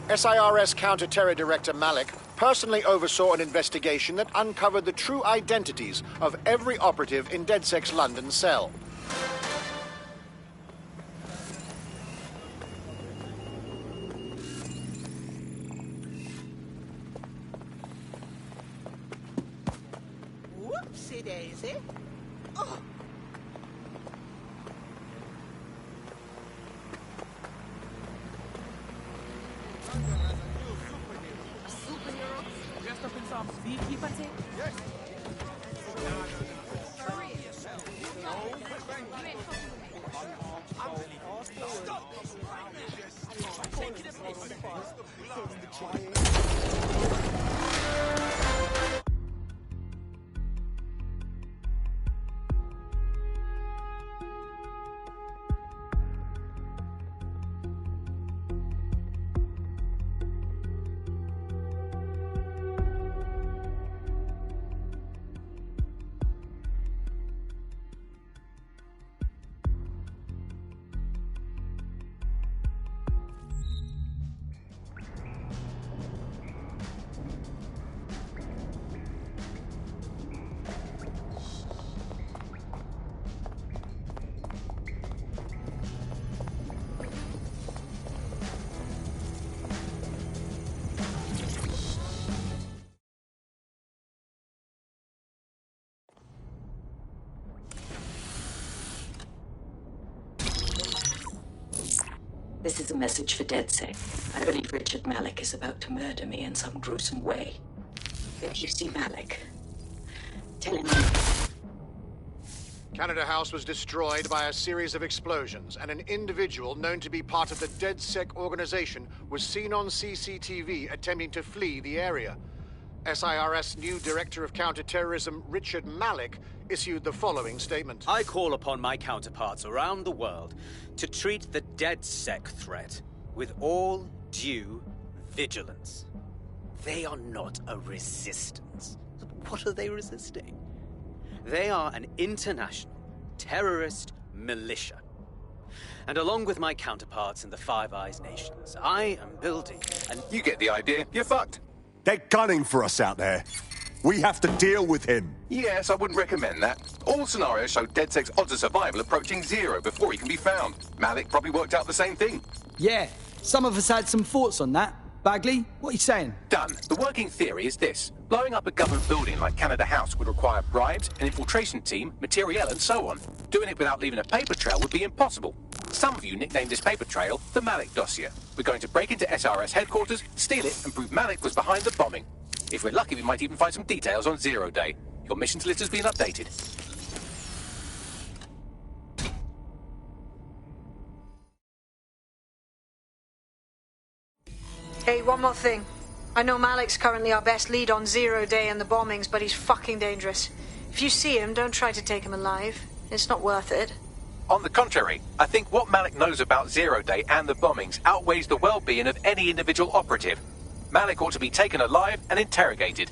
SIRS Counter-Terror Director Malik personally oversaw an investigation that uncovered the true identities of every operative in DedSec's London cell. Whoopsie daisy. Oh. Dressed up in some beekeeper thing? Yes. This is a message for DedSec. I believe Richard Malik is about to murder me in some gruesome way. If you see Malik, tell him... Canada House was destroyed by a series of explosions, and an individual known to be part of the DedSec organization was seen on CCTV attempting to flee the area. SIRS new Director of Counterterrorism, Richard Malik, issued the following statement. I call upon my counterparts around the world to treat the DedSec threat with all due vigilance. They are not a resistance. What are they resisting? They are an international terrorist militia. And along with my counterparts in the Five Eyes nations, I am building an... You get the idea. You're fucked. They're gunning for us out there. We have to deal with him. Yes, I wouldn't recommend that. All scenarios show DedSec's odds of survival approaching 0 before he can be found. Malik probably worked out the same thing. Yeah, some of us had some thoughts on that. Bagley, what are you saying? Done. The working theory is this. Blowing up a government building like Canada House would require bribes, an infiltration team, materiel, and so on. Doing it without leaving a paper trail would be impossible. Some of you nicknamed this paper trail the Malik dossier. We're going to break into SRS headquarters, steal it, and prove Malik was behind the bombing. If we're lucky, we might even find some details on Zero Day. Your missions list has been updated. Hey, one more thing. I know Malik's currently our best lead on Zero Day and the bombings, but he's fucking dangerous. If you see him, don't try to take him alive. It's not worth it. On the contrary, I think what Malik knows about Zero Day and the bombings outweighs the well-being of any individual operative. Malik ought to be taken alive and interrogated.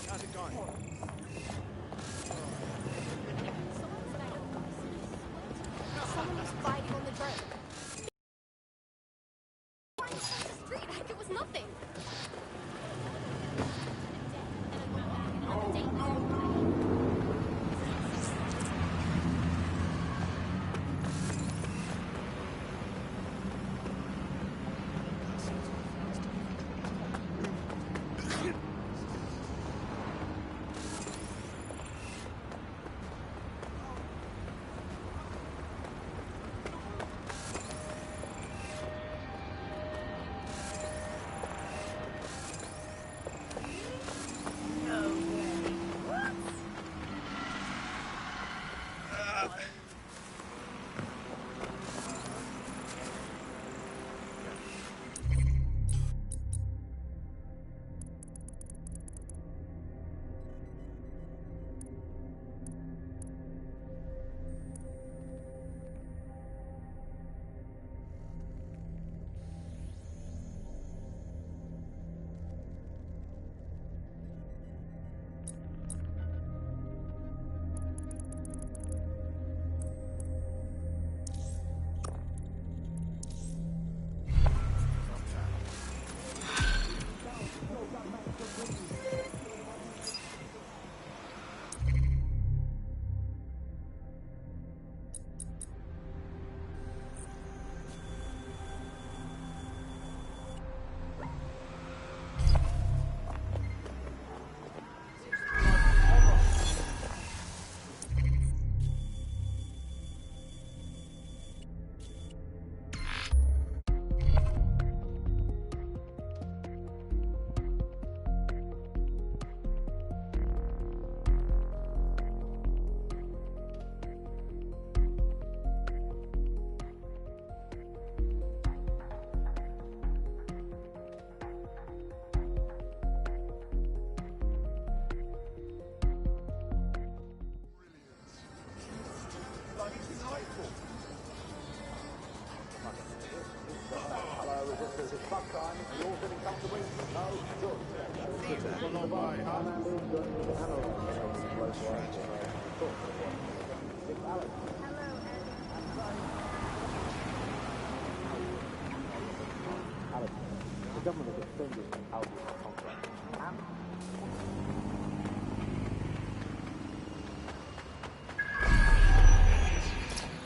How's it going? Someone was fighting on the train. Right across the street, like it was nothing.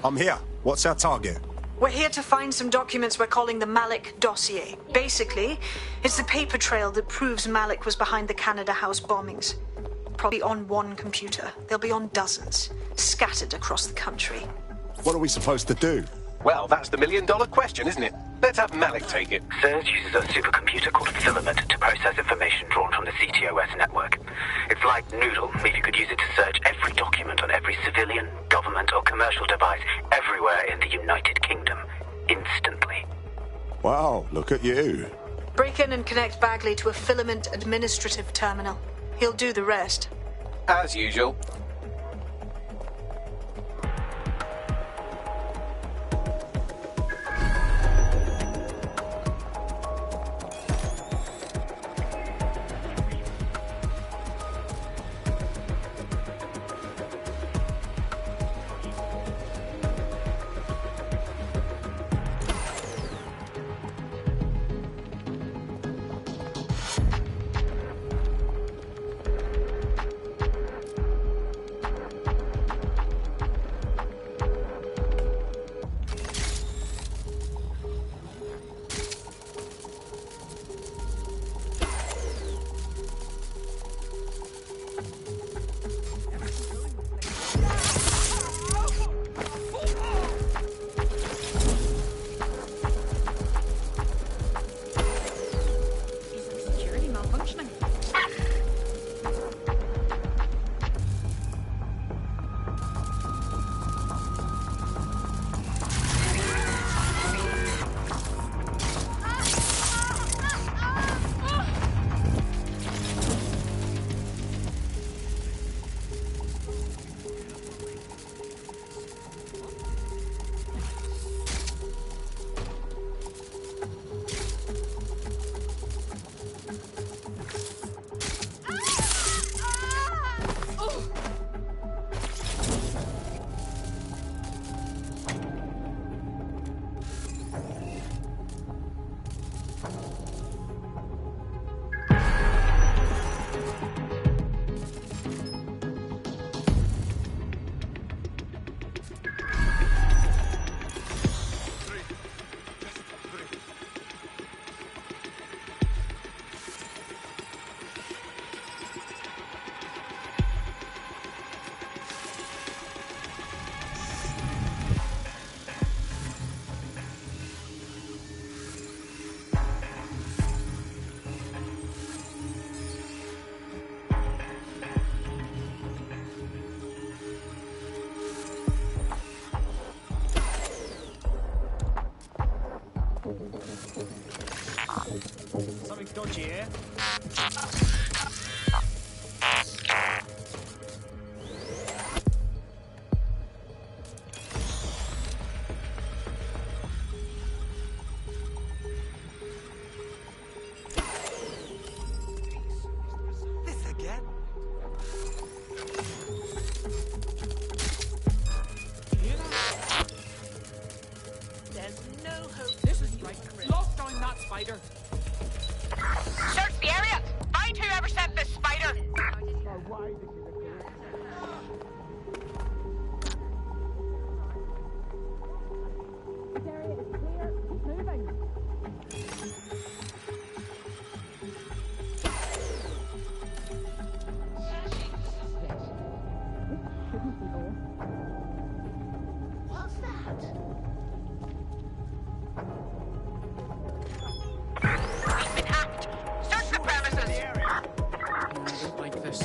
I'm here. What's our target? We're here to find some documents we're calling the Malik dossier. Basically, it's the paper trail that proves Malik was behind the Canada House bombings. Probably on one computer. They'll be on dozens, scattered across the country. What are we supposed to do? Well, that's the million-dollar question, isn't it? Let's have Malik take it. Surge uses a supercomputer called Filament to process information drawn from the CTOS network. It's like Noodle, if you could use it to search every document on every civilian, government, or commercial device everywhere in the United Kingdom, instantly. Wow, look at you. Break in and connect Bagley to a Filament administrative terminal. He'll do the rest. As usual. here. This again? There's no hope. This is right. Lost on that spider. Search the area! Find whoever sent this spider! What's that? We've been hacked! Search the premises! I don't like this.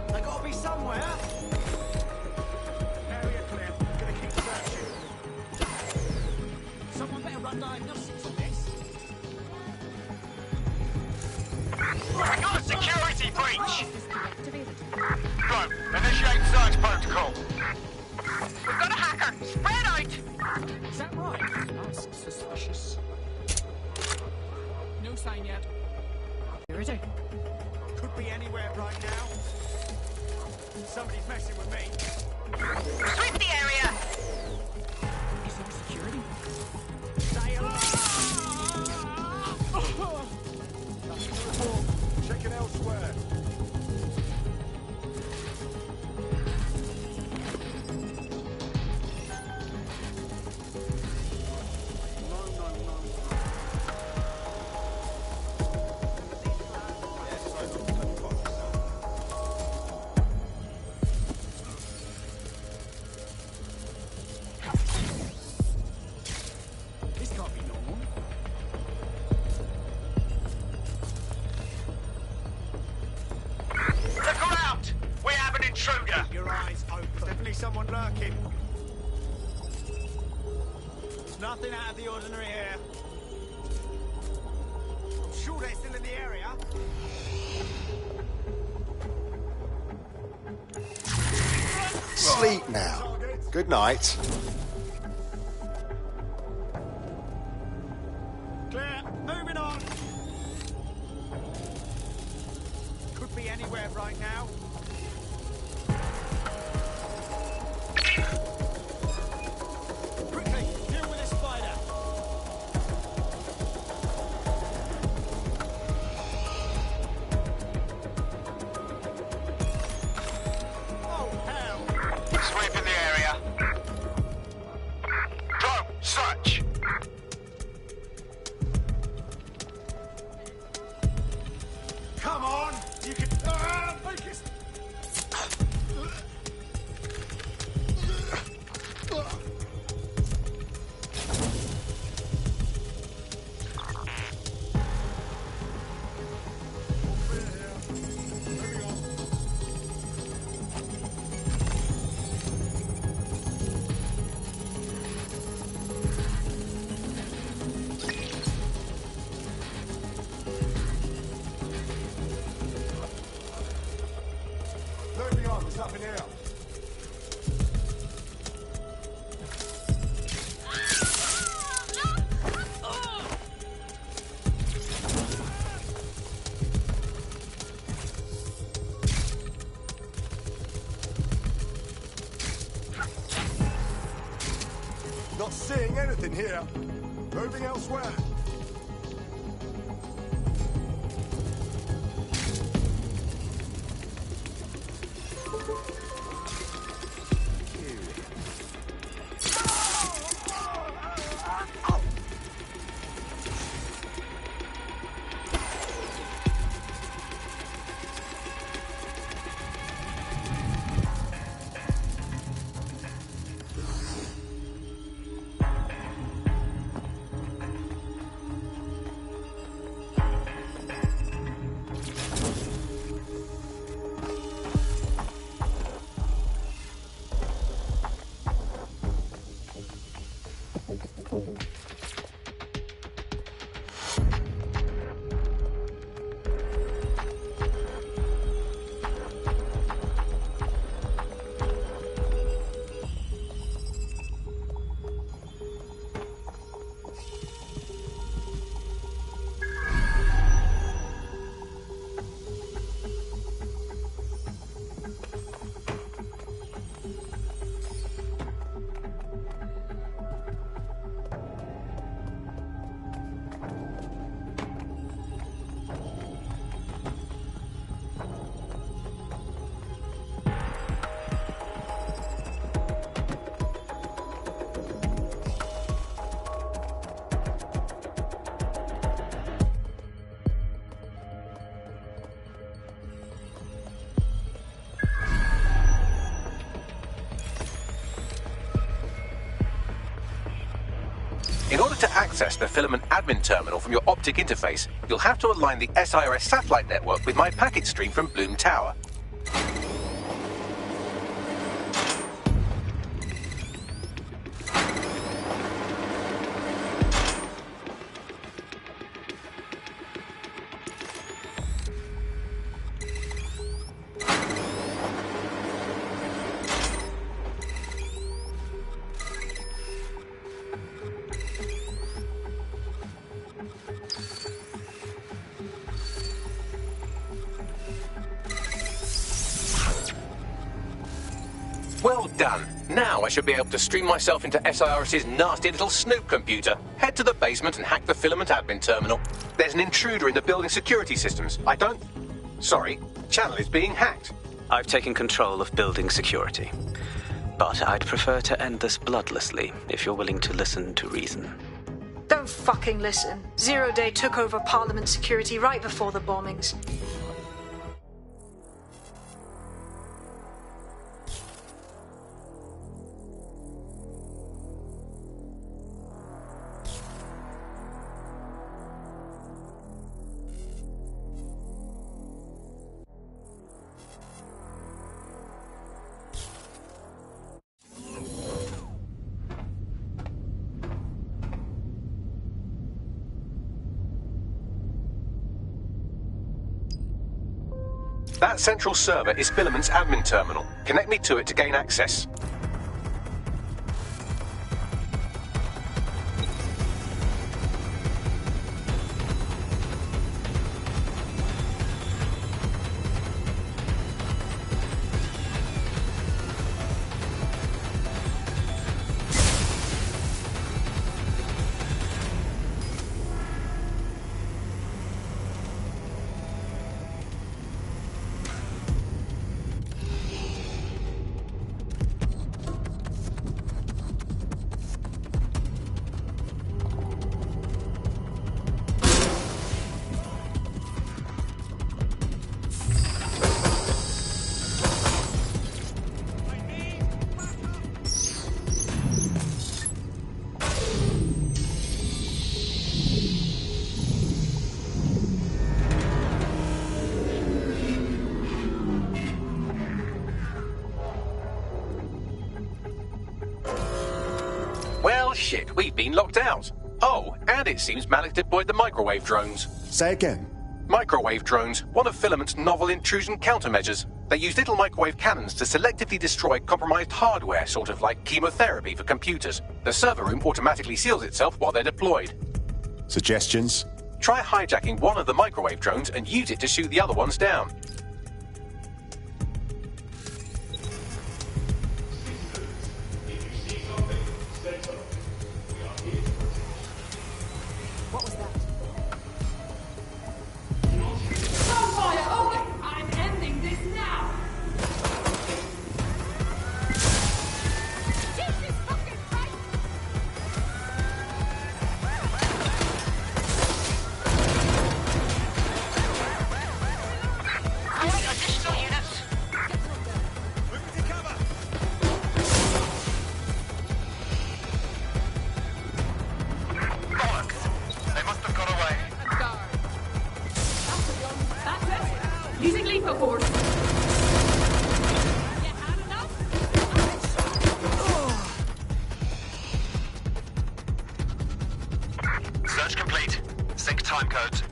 They gotta be somewhere. Area clear. Gonna keep searching. Someone better run diagnostics on this. We got a security breach! Go, initiate search protocol. We've got a hacker! Spread out! Is that right? That's suspicious. No sign yet. Security. Could be anywhere right now. Somebody's messing with me. Sweep the area! Is there security? Stay alive! Checking elsewhere. This can't be normal. Look around! We have an intruder! Keep your eyes open. There's definitely someone lurking. There's nothing out of the ordinary here. I'm sure they're still in the area. Sleep now. Good night. Clear. Moving on. Could be anywhere right now. Quickly, deal with this spider. Oh, hell. Sweeping the area. Go, search! Come on! You can... focus! Moving on, there's nothing here. Not seeing anything here. Moving elsewhere. In order to access the filament admin terminal from your optic interface, you'll have to align the SIRS satellite network with my packet stream from Bloom Tower. Well done. Now I should be able to stream myself into SIRS's nasty little snoop computer, head to the basement and hack the filament admin terminal. There's an intruder in the building security systems. Sorry, channel is being hacked. I've taken control of building security. But I'd prefer to end this bloodlessly, if you're willing to listen to reason. Don't fucking listen. Zero Day took over Parliament security right before the bombings. That central server is Filament's admin terminal. Connect me to it to gain access. Shit, we've been locked out. Oh, and it seems Malik deployed the microwave drones. Say again. Microwave drones, one of Filament's novel intrusion countermeasures. They use little microwave cannons to selectively destroy compromised hardware, sort of like chemotherapy for computers. The server room automatically seals itself while they're deployed. Suggestions? Try hijacking one of the microwave drones and use it to shoot the other ones down. Search complete. Sync time codes.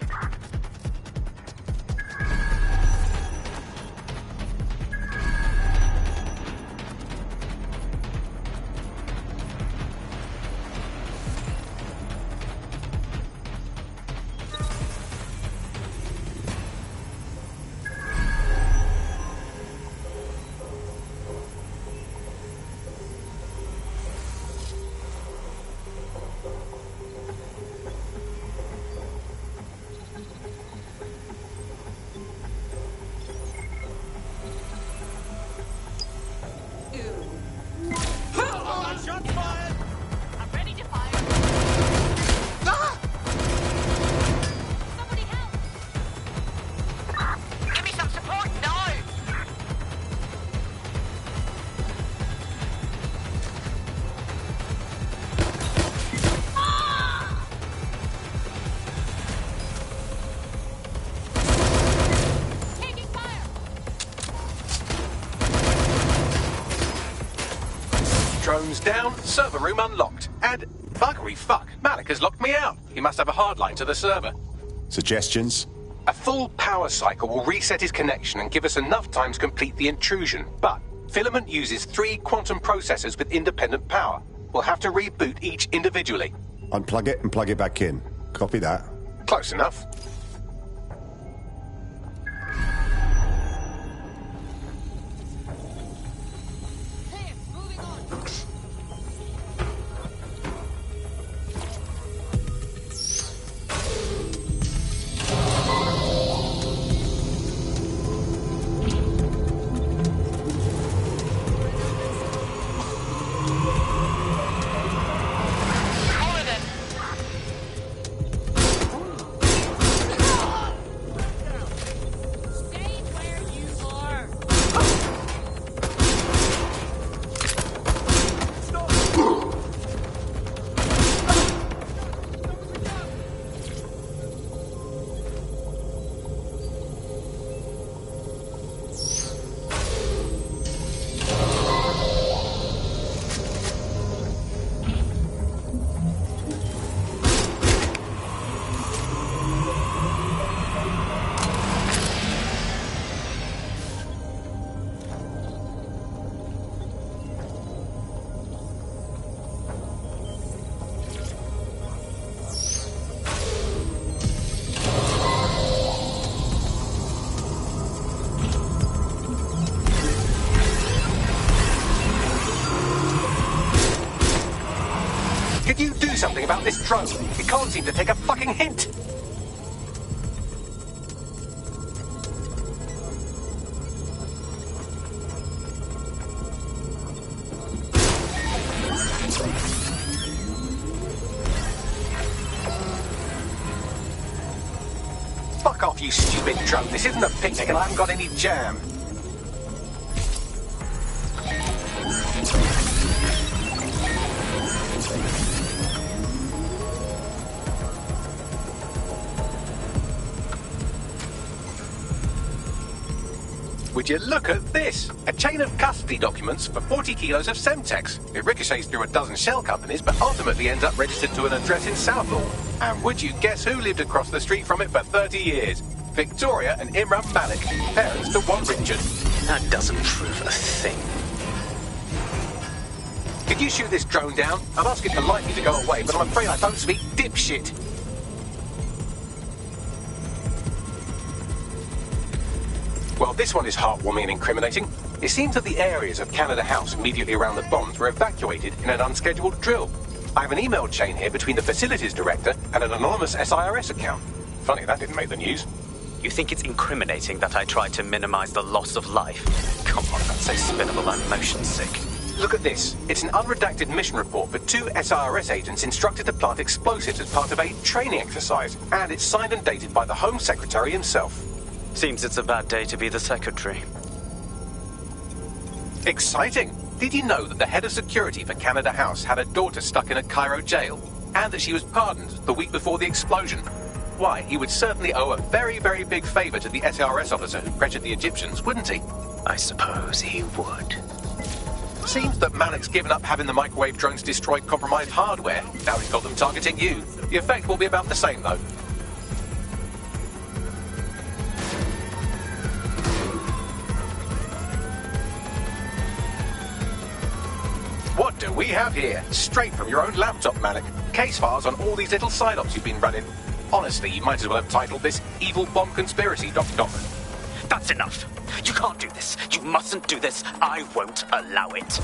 server room unlocked. And, buggery fuck, Malik has locked me out. He must have a hard line to the server. Suggestions? A full power cycle will reset his connection and give us enough time to complete the intrusion. But Filament uses 3 quantum processors with independent power. We'll have to reboot each individually. Unplug it and plug it back in. Copy that. Close enough. Could you do something about this drone? It can't seem to take a fucking hint. Fuck off, you stupid drone. This isn't a picnic and I haven't got any jam. Would you look at this? A chain of custody documents for 40 kilos of Semtex. It ricochets through a dozen shell companies, but ultimately ends up registered to an address in Southall. And would you guess who lived across the street from it for 30 years? Victoria and Imran Malik, parents to one Richard. That doesn't prove a thing. Could you shoot this drone down? I'm asking politely to go away, but I'm afraid I don't speak dipshit. Well, this one is heartwarming and incriminating. It seems that the areas of Canada House immediately around the bombs were evacuated in an unscheduled drill. I have an email chain here between the facilities director and an anonymous SIRS account. Funny, that didn't make the news. You think it's incriminating that I tried to minimize the loss of life? Come on, that's so spinnable, I'm motion sick. Look at this. It's an unredacted mission report for 2 SIRS agents instructed to plant explosives as part of a training exercise. And it's signed and dated by the Home Secretary himself. Seems it's a bad day to be the secretary. Exciting! Did you know that the head of security for Canada House had a daughter stuck in a Cairo jail? And that she was pardoned the week before the explosion? Why, he would certainly owe a very, very big favour to the SRS officer who pressured the Egyptians, wouldn't he? I suppose he would. Seems that Malik's given up having the microwave drones destroy compromised hardware. Now he's got them targeting you. The effect will be about the same, though. What do we have here? Straight from your own laptop, Malik. Case files on all these little side ops you've been running. Honestly, you might as well have titled this Evil Bomb Conspiracy, Doc. That's enough. You can't do this. You mustn't do this. I won't allow it.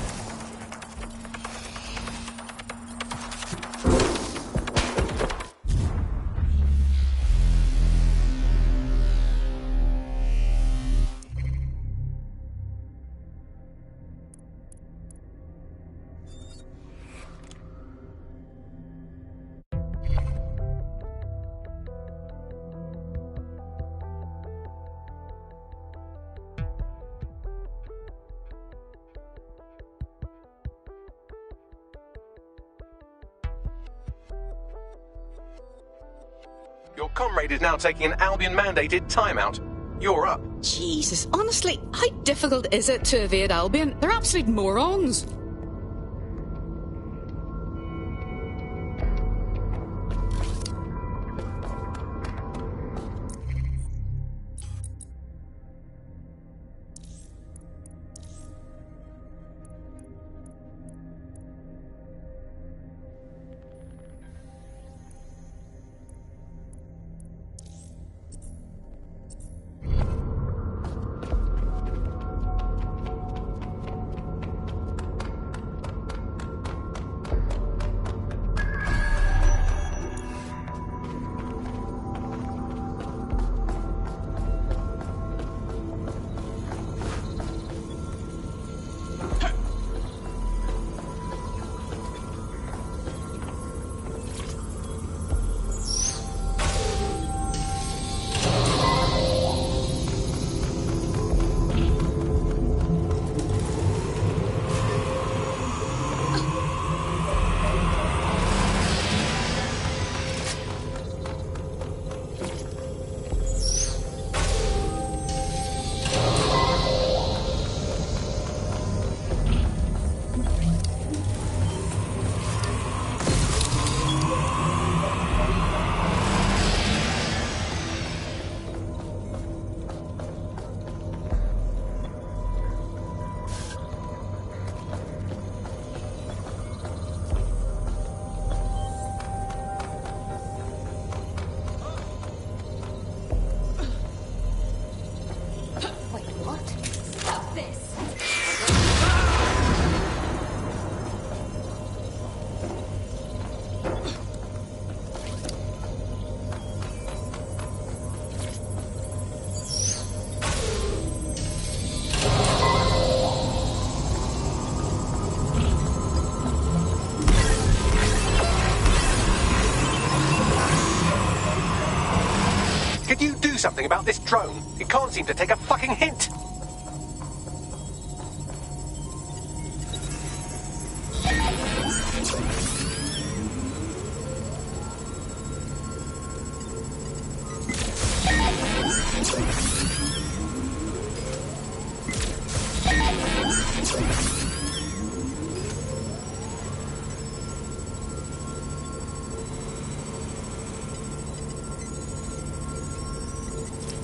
Your comrade is now taking an Albion-mandated timeout. You're up. Jesus, honestly, how difficult is it to evade Albion? They're absolute morons. about this drone. It can't seem to take a fucking hint.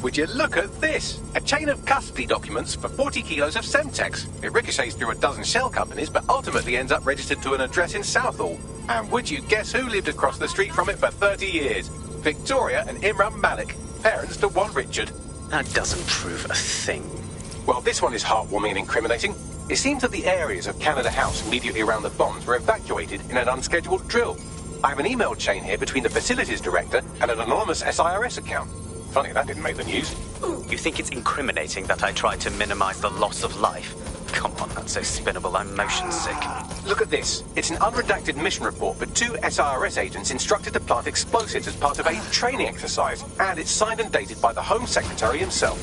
Would you look at this? A chain of custody documents for 40 kilos of Semtex. It ricochets through a dozen shell companies, but ultimately ends up registered to an address in Southall. And would you guess who lived across the street from it for 30 years? Victoria and Imran Malik, parents to one Richard. That doesn't prove a thing. Well, this one is heartwarming and incriminating. It seems that the areas of Canada House immediately around the bombs were evacuated in an unscheduled drill. I have an email chain here between the facilities director and an anonymous SIRS account. Funny that didn't make the news. You think it's incriminating that I tried to minimize the loss of life? Come on, that's so spinnable, I'm motion sick. Look at this. It's an unredacted mission report for 2 SIRS agents instructed to plant explosives as part of a training exercise. And it's signed and dated by the Home Secretary himself.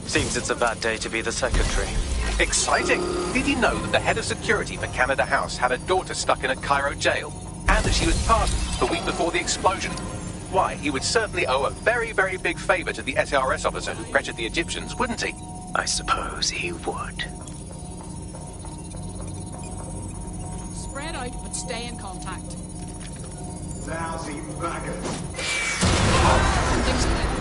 Seems it's a bad day to be the secretary. Exciting! Did you know that the head of security for Canada House had a daughter stuck in a Cairo jail? And that she was pardoned the week before the explosion? Why, he would certainly owe a very, very big favour to the SRS officer who pressured the Egyptians, wouldn't he? I suppose he would. Spread out, but stay in contact. Lousy buggers. Things clear.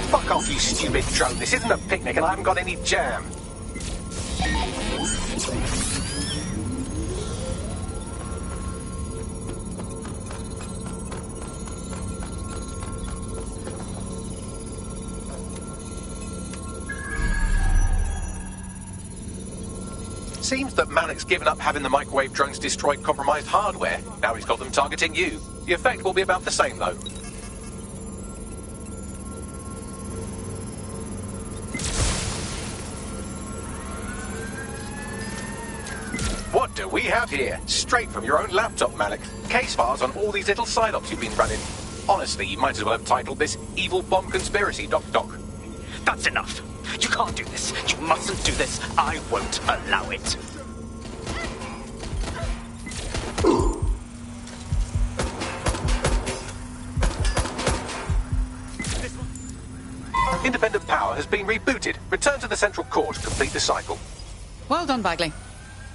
Fuck off, you stupid drone. This isn't a picnic and I haven't got any jam. Seems that Malik's given up having the microwave drones destroy compromised hardware. Now he's got them targeting you. The effect will be about the same, though. What do we have here? Straight from your own laptop, Malik. Case files on all these little side-ops you've been running. Honestly, you might as well have titled this Evil Bomb Conspiracy, Doc. That's enough. You can't do this. You mustn't do this. I won't allow it. Independent power has been rebooted. Return to the central core to complete the cycle. Well done, Bagley.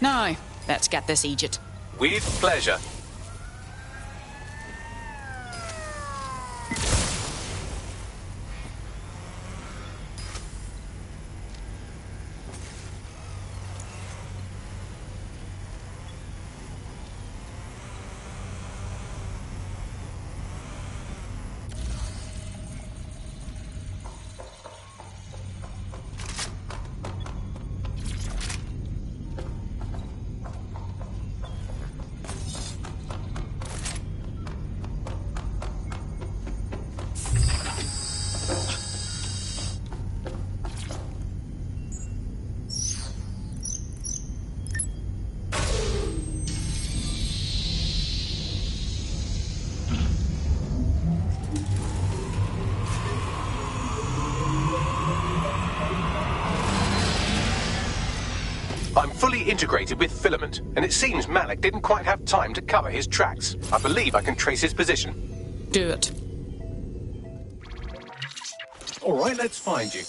Now, let's get this Egypt. With pleasure. I'm fully integrated with Filament, and it seems Malik didn't quite have time to cover his tracks. I believe I can trace his position. Do it. All right, let's find you.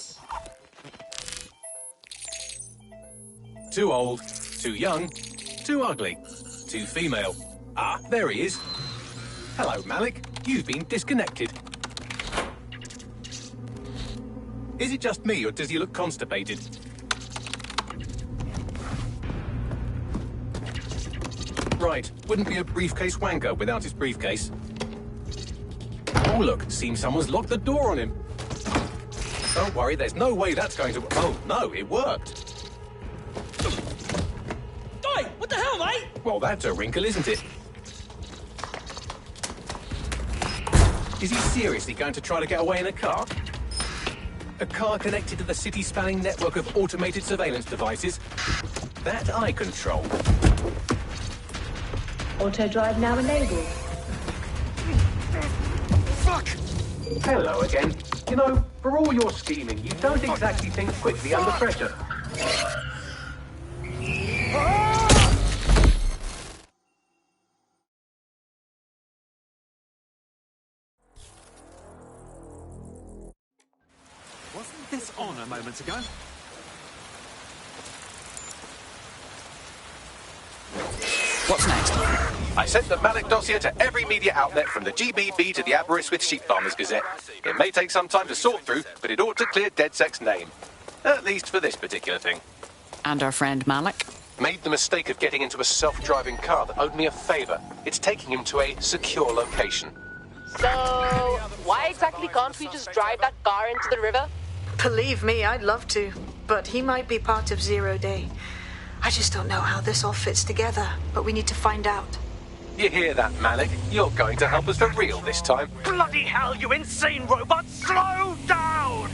Too old, too young, too ugly, too female. Ah, there he is. Hello, Malik. You've been disconnected. Is it just me, or does he look constipated? Right, wouldn't be a briefcase wanker without his briefcase. Oh look, seems someone's locked the door on him. Don't worry, there's no way that's going to... Oh, no, it worked. Oi, what the hell, mate? Well, that's a wrinkle, isn't it? Is he seriously going to try to get away in a car? A car connected to the city-spanning network of automated surveillance devices? That eye control. Auto drive now enabled. Fuck! Hello again. You know, for all your scheming, you don't exactly think quickly under pressure. Wasn't this on a moment ago? What's next? I sent the Malik dossier to every media outlet from the GBB to the Aberystwyth Sheep Farmers Gazette. It may take some time to sort through, but it ought to clear DedSec's name. At least for this particular thing. And our friend Malik? Made the mistake of getting into a self-driving car that owed me a favour. It's taking him to a secure location. So, why exactly can't we just drive that car into the river? Believe me, I'd love to. But he might be part of Zero Day. I just don't know how this all fits together, but we need to find out. You hear that, Malik? You're going to help us for real this time. Bloody hell, you insane robot! Slow down!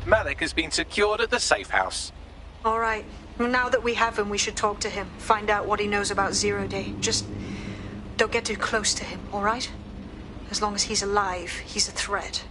Malik has been secured at the safe house. All right. Now that we have him, we should talk to him. Find out what he knows about Zero Day. Just don't get too close to him, all right? As long as he's alive, he's a threat.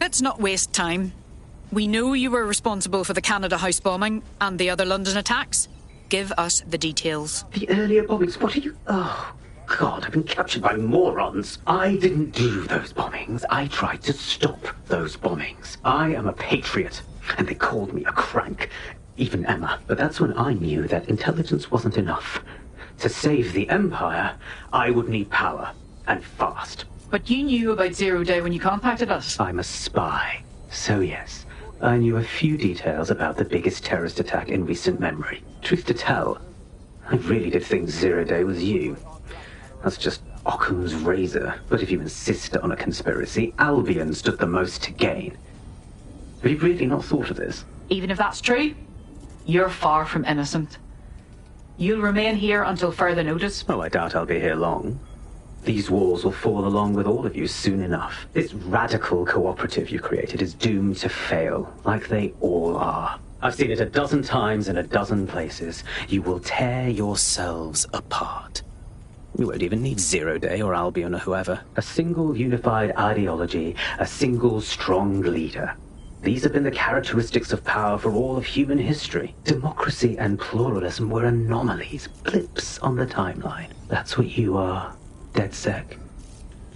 Let's not waste time. We know you were responsible for the Canada House bombing and the other London attacks. Give us the details. The earlier bombings, what are you... Oh, God, I've been captured by morons. I didn't do those bombings. I tried to stop those bombings. I am a patriot, and they called me a crank. Even Emma. But that's when I knew that intelligence wasn't enough. To save the Empire, I would need power, and fast. But you knew about Zero Day when you contacted us. I'm a spy. So yes, I knew a few details about the biggest terrorist attack in recent memory. Truth to tell, I really did think Zero Day was you. That's just Occam's razor. But if you insist on a conspiracy, Albion stood the most to gain. Have you really not thought of this? Even if that's true, you're far from innocent. You'll remain here until further notice. Oh, I doubt I'll be here long. These walls will fall along with all of you soon enough. This radical cooperative you created is doomed to fail, like they all are. I've seen it a dozen times in a dozen places. You will tear yourselves apart. You won't even need Zero Day or Albion or whoever. A single unified ideology, a single strong leader. These have been the characteristics of power for all of human history. Democracy and pluralism were anomalies, blips on the timeline. That's what you are. DedSec.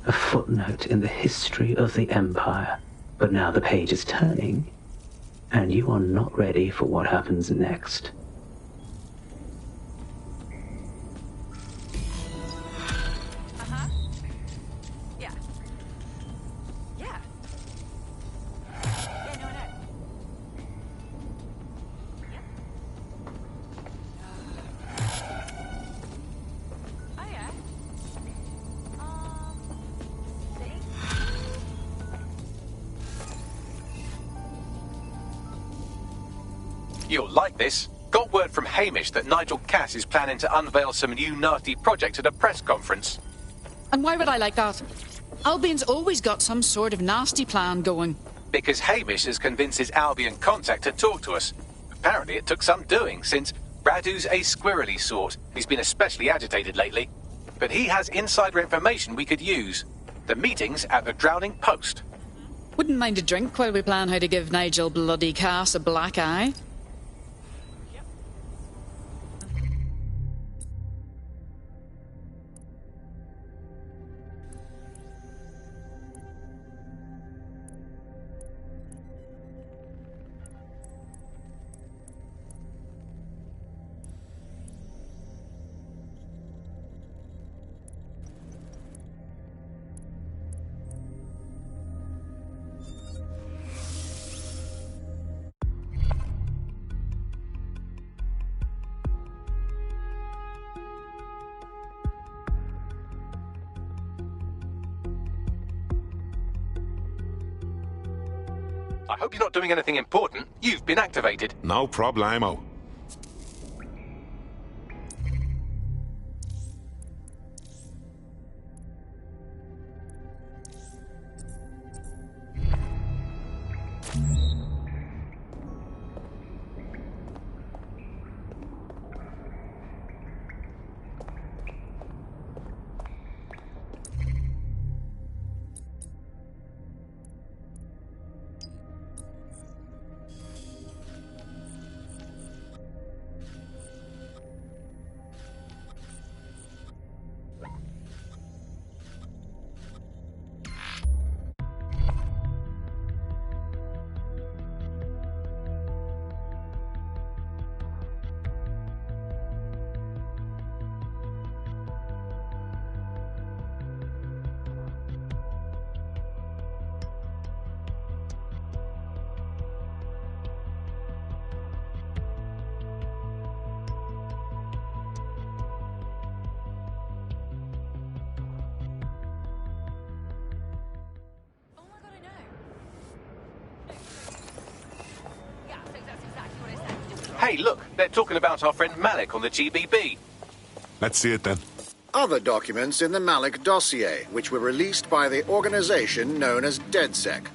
A footnote in the history of the Empire. But now the page is turning, and you are not ready for what happens next. You'll like this. Got word from Hamish that Nigel Cass is planning to unveil some new nasty project at a press conference. And why would I like that? Albion's always got some sort of nasty plan going. Because Hamish has convinced his Albion contact to talk to us. Apparently it took some doing, since Radu's a squirrely sort. He's been especially agitated lately. But he has insider information we could use. The meeting's at the Drowning Post. Wouldn't mind a drink while we plan how to give Nigel bloody Cass a black eye. I hope you're not doing anything important. You've been activated. No problemo. Hey, look, they're talking about our friend Malik on the GBB. Let's see it then. Other documents in the Malik dossier, which were released by the organization known as DedSec.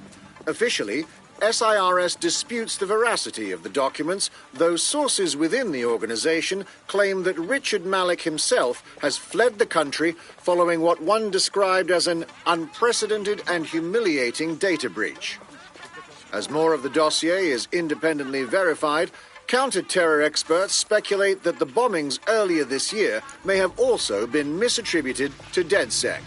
Officially, SIRS disputes the veracity of the documents, though sources within the organization claim that Richard Malik himself has fled the country following what one described as an unprecedented and humiliating data breach. As more of the dossier is independently verified, counter-terror experts speculate that the bombings earlier this year may have also been misattributed to DedSec.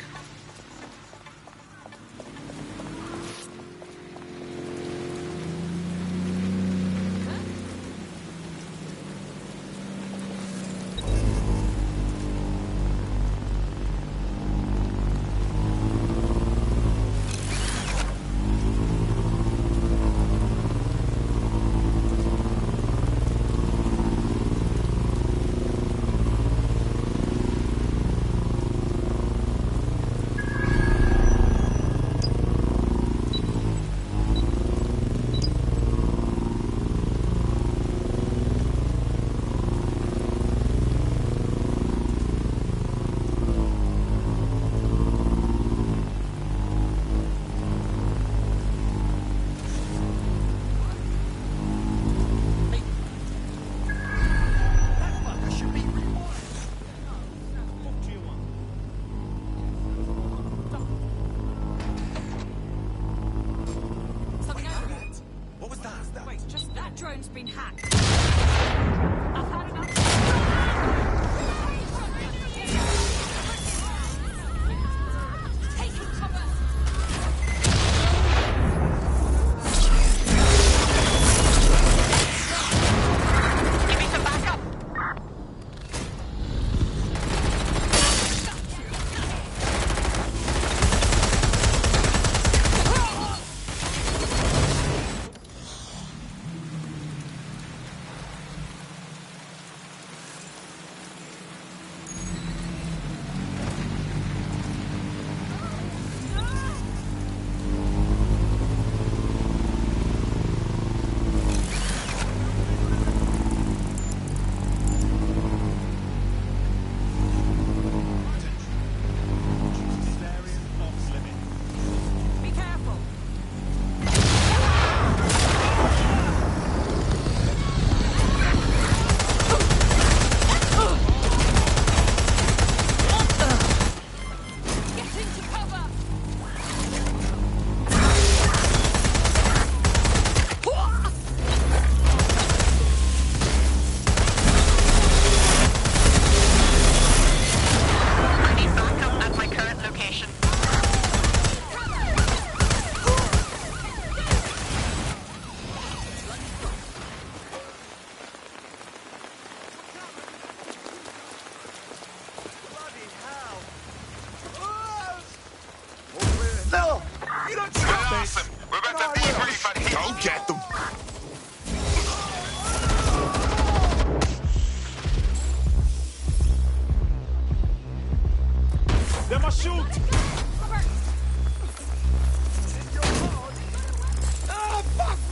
Drone's been hacked.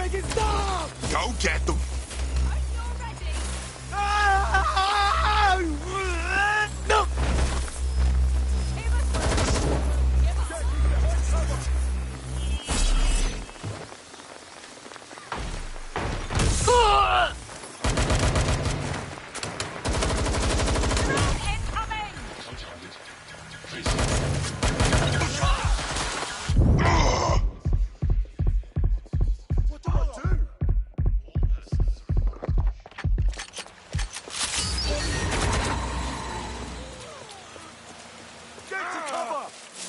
Make it stop! Go get them! No!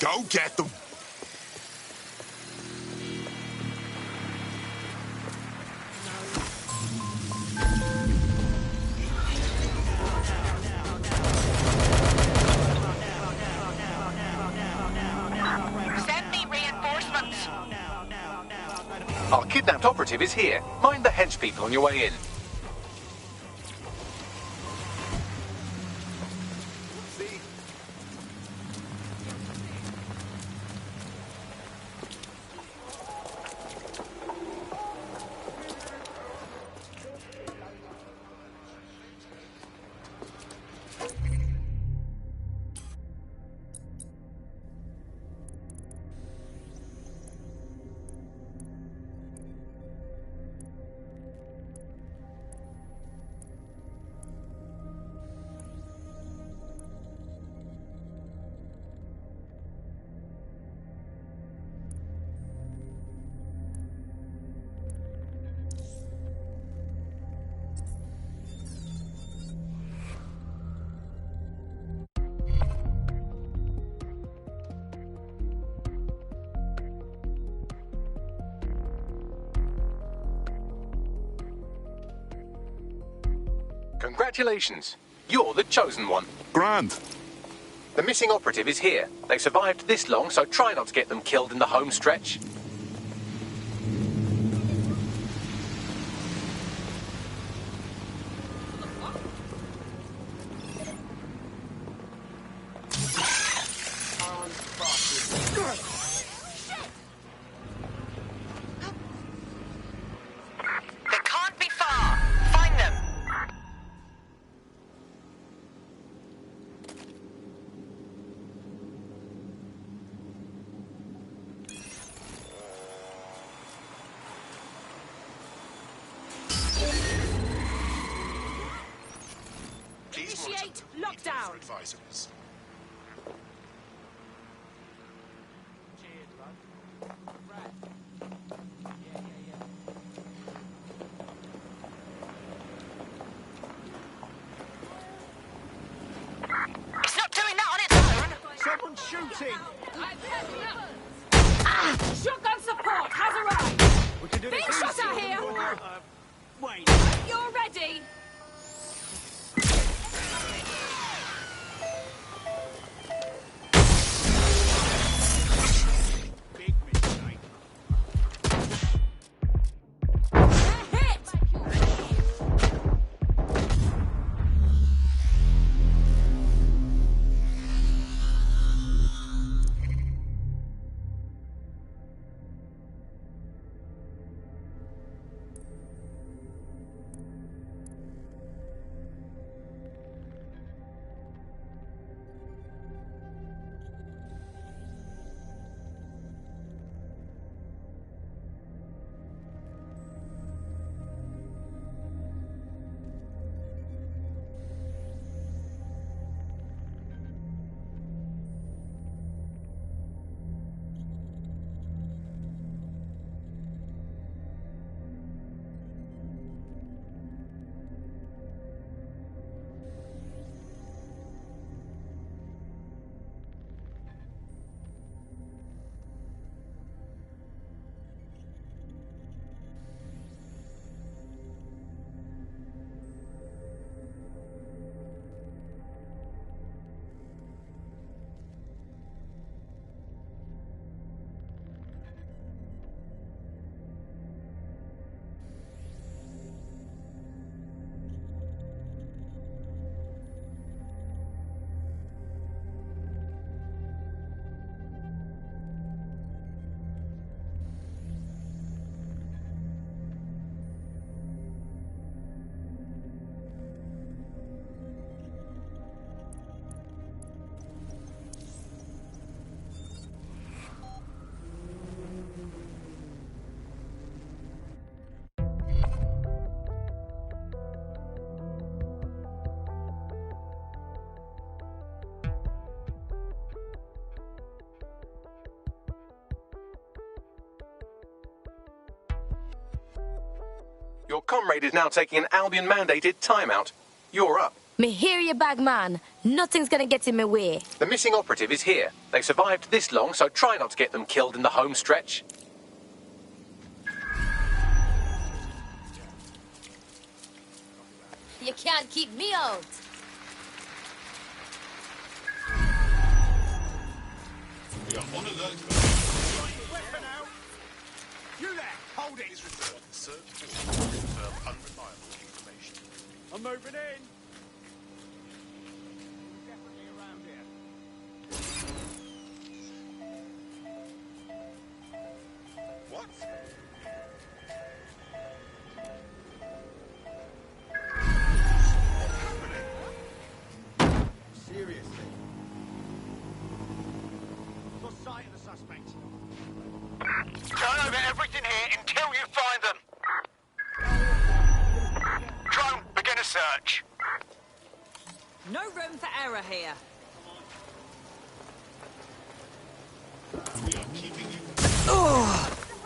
Go get them! Send me reinforcements. Our kidnapped operative is here. Mind the hench people on your way in. Congratulations. You're the chosen one. Grand. The missing operative is here. They've survived this long, so try not to get them killed in the home stretch. They can't be far. Find them. Initiate lockdown. Advisors. It's not doing that on its own. Someone's shooting! Shotgun support has arrived. We can do Being this shot easy. at here. Wait. You're ready. Your comrade is now taking an Albion-mandated timeout. You're up. Me hear you, bagman. Nothing's gonna get in my way. The missing operative is here. They survived this long, so try not to get them killed in the home stretch. You can't keep me out. We are on alert. You there! Hold it! Please return to search for confirm unreliable information. I'm moving in. Definitely around here. What? Seriously? Got sight of the suspect. Turn over everything here until you find them. Drone, begin a search. No room for error here. We are keeping you.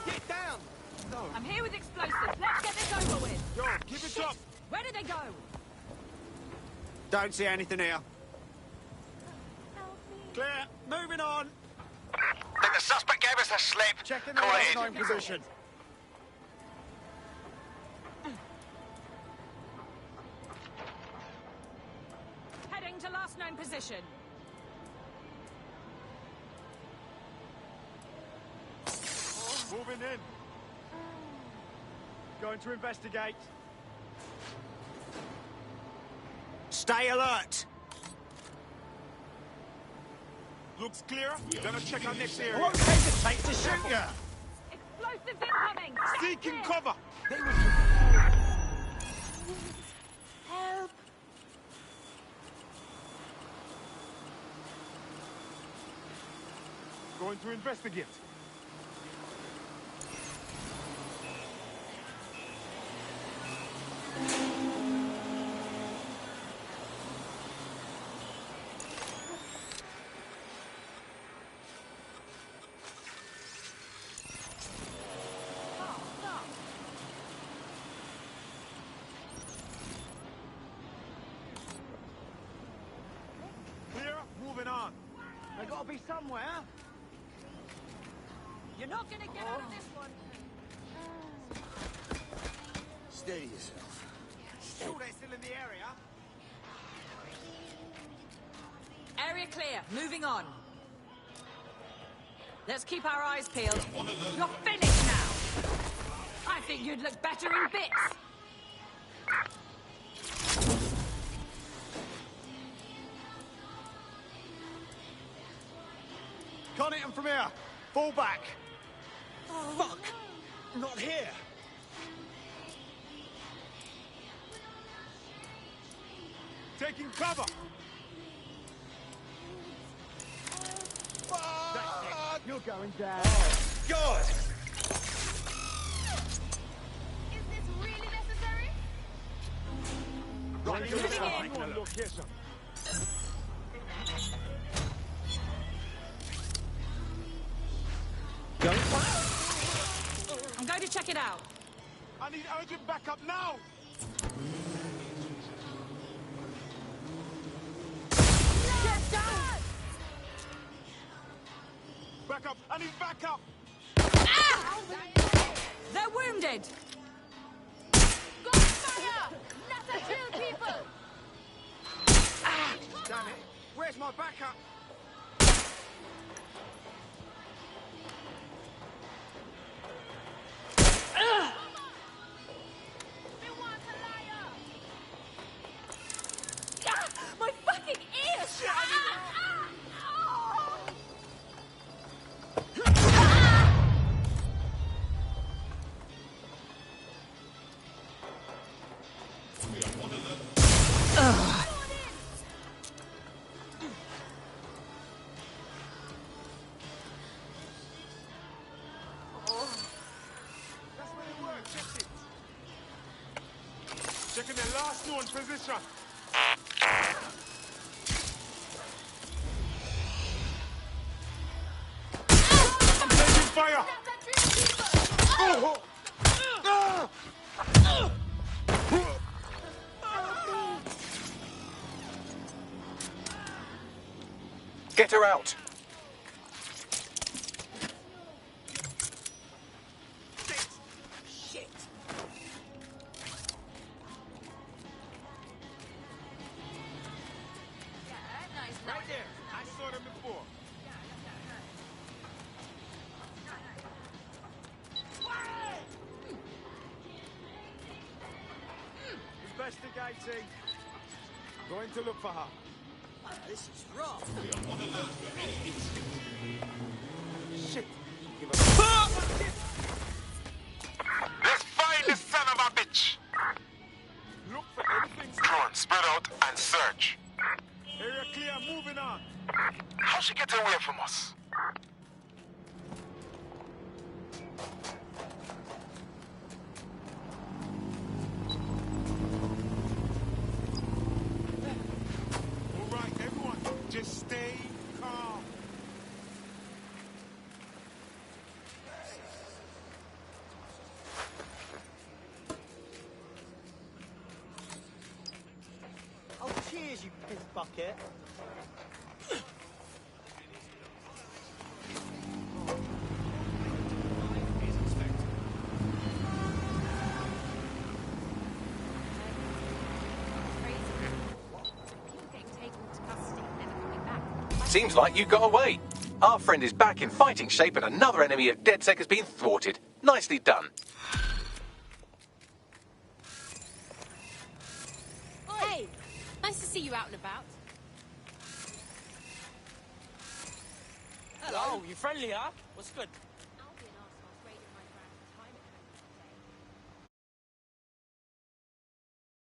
Get down! No. I'm here with explosives. Let's get this over with. Yo, give it up! Where did they go? Don't see anything here. Clear. Moving on. Think the suspect gave us a slip. Checking the Call last it in. known position. Heading to last known position. Moving in. Going to investigate. Stay alert. Looks clear. Gonna check our next area. Won't hesitate to shoot you. Explosives incoming. Seeking cover. Help. Going to investigate. Clear. Moving on. They gotta be somewhere. You're not gonna get out of this one. Steady yourself. Sure they're still in the area. Area clear. Moving on. Let's keep our eyes peeled. You're finished now. I think you'd look better in bits. Can't hit them from here. Fall back. Fuck! Not here. Taking cover. Fuck! You're going down. Oh, God! Is this really necessary? Right, you're Moving fine. in. Come on, look, here's some. I'm going to check it out. I need urgent backup now! Get down! Backup! I need backup! Ah! They're wounded. Got fire! Not to kill people! Damn it! Where's my backup? My fucking ears! That's where they were, check it. Checking their last known position. I'm taking fire! Oh! Get her out. Shit! Right there. I saw them before. Investigating. Going to look for her. This is rough. Shit. Let's find the son of a bitch. Look for anything. Drone, spread out and search. Area clear, moving on. How'd she get away from us? All right, everyone, just stay calm. Oh, cheers, you piss bucket. Seems like you got away. Our friend is back in fighting shape and another enemy of DedSec has been thwarted. Nicely done. Hey, nice to see you out and about. Hello, you friendly, huh? What's good?